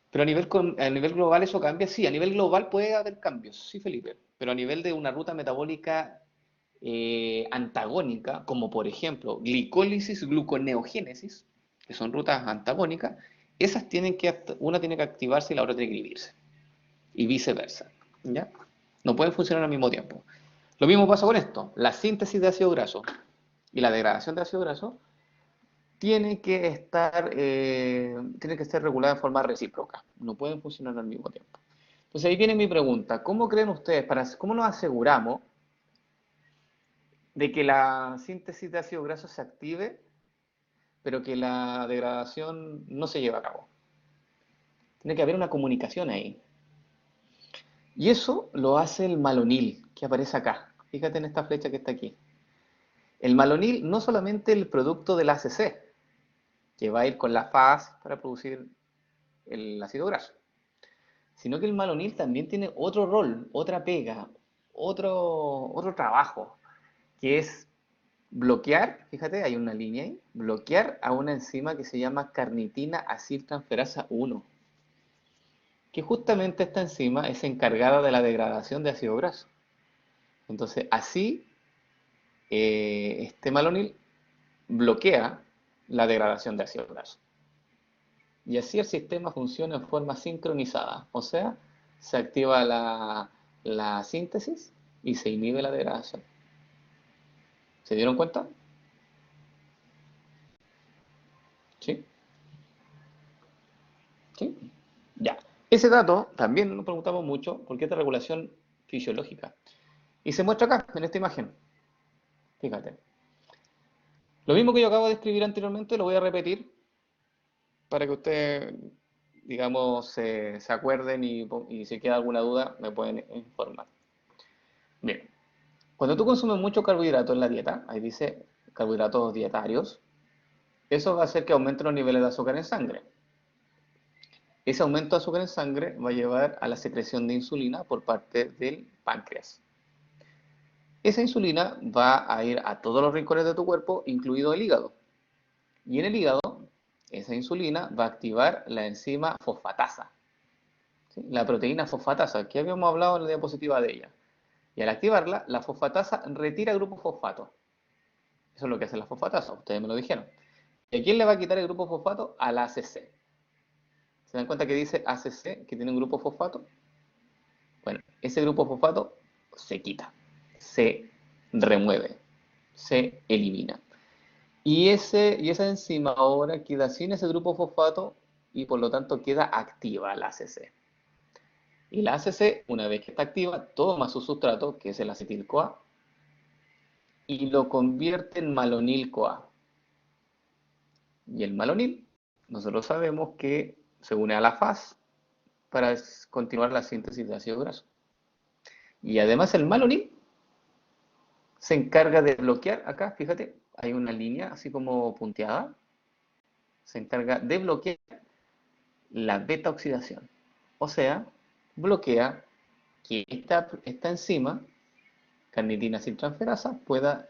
pero a nivel global eso cambia. Sí, a nivel global puede haber cambios, sí, Felipe, pero a nivel de una ruta metabólica antagónica, como por ejemplo glicólisis, gluconeogénesis, que son rutas antagónicas, esas tienen que, una tiene que activarse y la otra tiene que inhibirse, y viceversa, ¿ya? No pueden funcionar al mismo tiempo. Lo mismo pasa con esto, la síntesis de ácido graso y la degradación de ácido graso tiene que ser regulada en forma recíproca, no pueden funcionar al mismo tiempo. Entonces ahí viene mi pregunta, ¿cómo creen ustedes, cómo nos aseguramos de que la síntesis de ácido graso se active, pero que la degradación no se lleve a cabo? Tiene que haber una comunicación ahí. Y eso lo hace el malonil, que aparece acá. Fíjate en esta flecha que está aquí. El malonil no solamente el producto del ACC, que va a ir con la FAS para producir el ácido graso, sino que el malonil también tiene otro rol, otra pega, otro trabajo, que es bloquear, fíjate, hay una línea ahí, bloquear a una enzima que se llama carnitina aciltransferasa 1, que justamente esta enzima es encargada de la degradación de ácido graso. Entonces, así, este malonil bloquea la degradación de ácido graso. Y así el sistema funciona en forma sincronizada, o sea, se activa la síntesis y se inhibe la degradación. ¿Se dieron cuenta? ¿Sí? ¿Sí? Ya. Ese dato también nos preguntamos mucho porque es de regulación fisiológica. Y se muestra acá, en esta imagen. Fíjate. Lo mismo que yo acabo de escribir anteriormente, lo voy a repetir para que ustedes, digamos, se acuerden y si queda alguna duda, me pueden informar. Bien. Cuando tú consumes mucho carbohidrato en la dieta, ahí dice carbohidratos dietarios, eso va a hacer que aumenten los niveles de azúcar en sangre. Ese aumento de azúcar en sangre va a llevar a la secreción de insulina por parte del páncreas. Esa insulina va a ir a todos los rincones de tu cuerpo, incluido el hígado. Y en el hígado, esa insulina va a activar la enzima fosfatasa, ¿sí? La proteína fosfatasa, que habíamos hablado en la diapositiva de ella. Y al activarla, la fosfatasa retira el grupo fosfato. Eso es lo que hace la fosfatasa, ustedes me lo dijeron. ¿Y a quién le va a quitar el grupo fosfato? Al ACC. ¿Se dan cuenta que dice ACC, que tiene un grupo fosfato? Bueno, ese grupo fosfato se quita, se remueve, se elimina. Y esa enzima ahora queda sin ese grupo fosfato y por lo tanto queda activa la ACC. Y la ACC, una vez que está activa, toma su sustrato, que es el acetil-CoA, y lo convierte en malonil-CoA. Y el malonil, nosotros sabemos que se une a la FAS para continuar la síntesis de ácido graso. Y además el malonil se encarga de bloquear, acá, fíjate, hay una línea así como punteada, se encarga de bloquear la beta oxidación. O sea, bloquea que esta enzima, carnitina aciltransferasa, pueda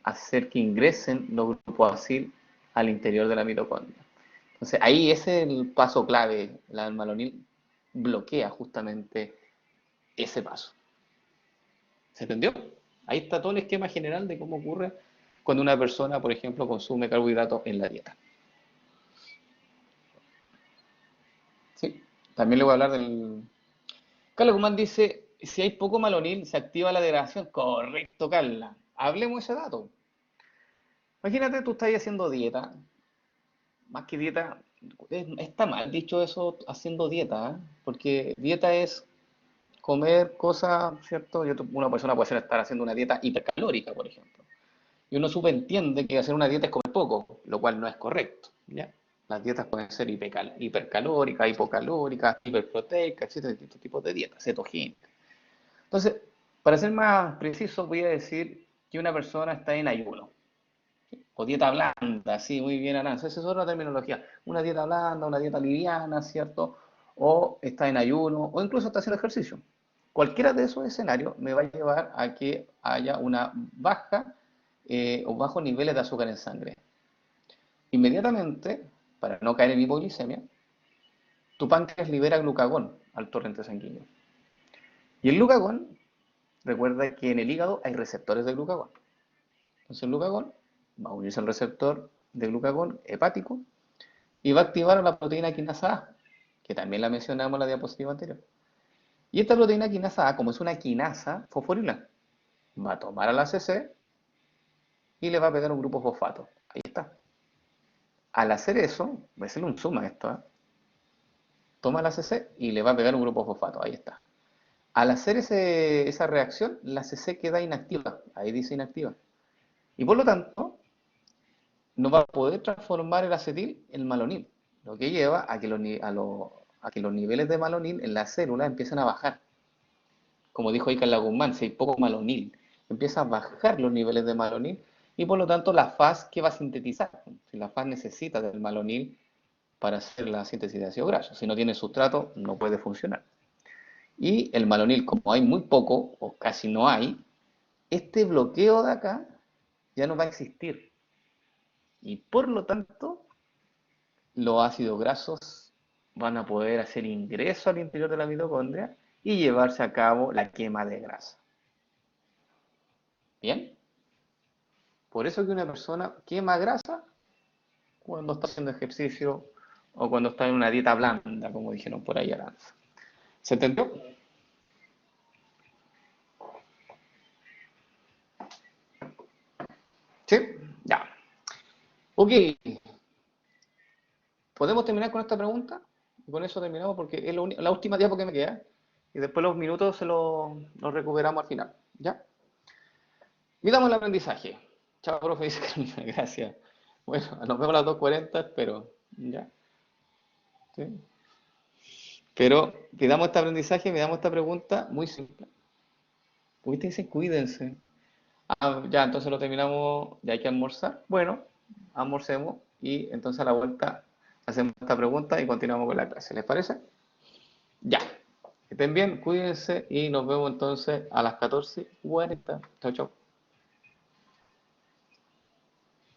hacer que ingresen los grupos acil al interior de la mitocondria. Entonces, ahí ese es el paso clave. La almalonil bloquea justamente ese paso. ¿Se entendió? Ahí está todo el esquema general de cómo ocurre cuando una persona, por ejemplo, consume carbohidratos en la dieta. ¿Sí? También le voy a hablar del... Carla Guzmán dice, si hay poco malonil, se activa la degradación. Correcto, Carla. Hablemos de ese dato. Imagínate, tú estás haciendo dieta. Más que dieta, está mal dicho eso haciendo dieta, ¿eh? Porque dieta es comer cosas, ¿cierto? Una persona puede estar haciendo una dieta hipercalórica, por ejemplo. Y uno subentiende que hacer una dieta es comer poco, lo cual no es correcto, ¿ya? Las dietas pueden ser hipercalóricas, hipocalóricas, hiperproteicas, etcétera, distintos tipos de dietas, cetogénicas. Entonces, para ser más preciso, voy a decir que una persona está en ayuno, o dieta blanda, sí, muy bien, Aranza, esa es otra terminología. Una dieta blanda, una dieta liviana, ¿cierto? O está en ayuno, o incluso está haciendo ejercicio. Cualquiera de esos escenarios me va a llevar a que haya una baja o bajos niveles de azúcar en sangre. Inmediatamente, para no caer en hipoglicemia, tu páncreas libera glucagón al torrente sanguíneo. Y el glucagón recuerda que en el hígado hay receptores de glucagón. Entonces el glucagón va a unirse al receptor de glucagón hepático y va a activar a la proteína quinasa A, que también la mencionamos en la diapositiva anterior. Y esta proteína quinasa A, como es una quinasa fosforilada, va a tomar a la CC y le va a pegar un grupo fosfato. Ahí está. Al hacer eso, voy a hacerle un zoom a esto, ¿eh? Toma la CC y le va a pegar un grupo fosfato. Ahí está. Al hacer esa reacción, la CC queda inactiva. Ahí dice inactiva. Y por lo tanto, no va a poder transformar el acetil en malonil, lo que lleva a que a que los niveles de malonil en la célula empiezan a bajar. Como dijo Iker Lagumán, si hay poco malonil, empieza a bajar los niveles de malonil y por lo tanto la faz que va a sintetizar. Si la faz necesita del malonil para hacer la síntesis de ácido graso, si no tiene sustrato no puede funcionar. Y el malonil, como hay muy poco o casi no hay, este bloqueo de acá ya no va a existir. Y por lo tanto, los ácidos grasos van a poder hacer ingreso al interior de la mitocondria y llevarse a cabo la quema de grasa. ¿Bien? Por eso que una persona quema grasa cuando está haciendo ejercicio o cuando está en una dieta blanda, como dijeron por ahí Aranza. ¿Se entendió? ¿Sí? Ya. Ok. ¿Podemos terminar con esta pregunta? Y con eso terminamos porque es la última diapo que me queda. Y después los minutos los recuperamos al final. ¿Ya? Miramos el aprendizaje. Chao, profe, dice Carolina, gracias. Bueno, nos vemos a las 2:40, espero. ¿Ya? ¿Sí? Pero pidamos este aprendizaje, me damos esta pregunta muy simple. ¿Por qué te dicen cuídense? Ah, ya, entonces lo terminamos, ya hay que almorzar. Bueno, almorcemos y entonces a la vuelta hacemos esta pregunta y continuamos con la clase. ¿Les parece? Ya. Que estén bien, cuídense y nos vemos entonces a las 14:40. Chao, chao.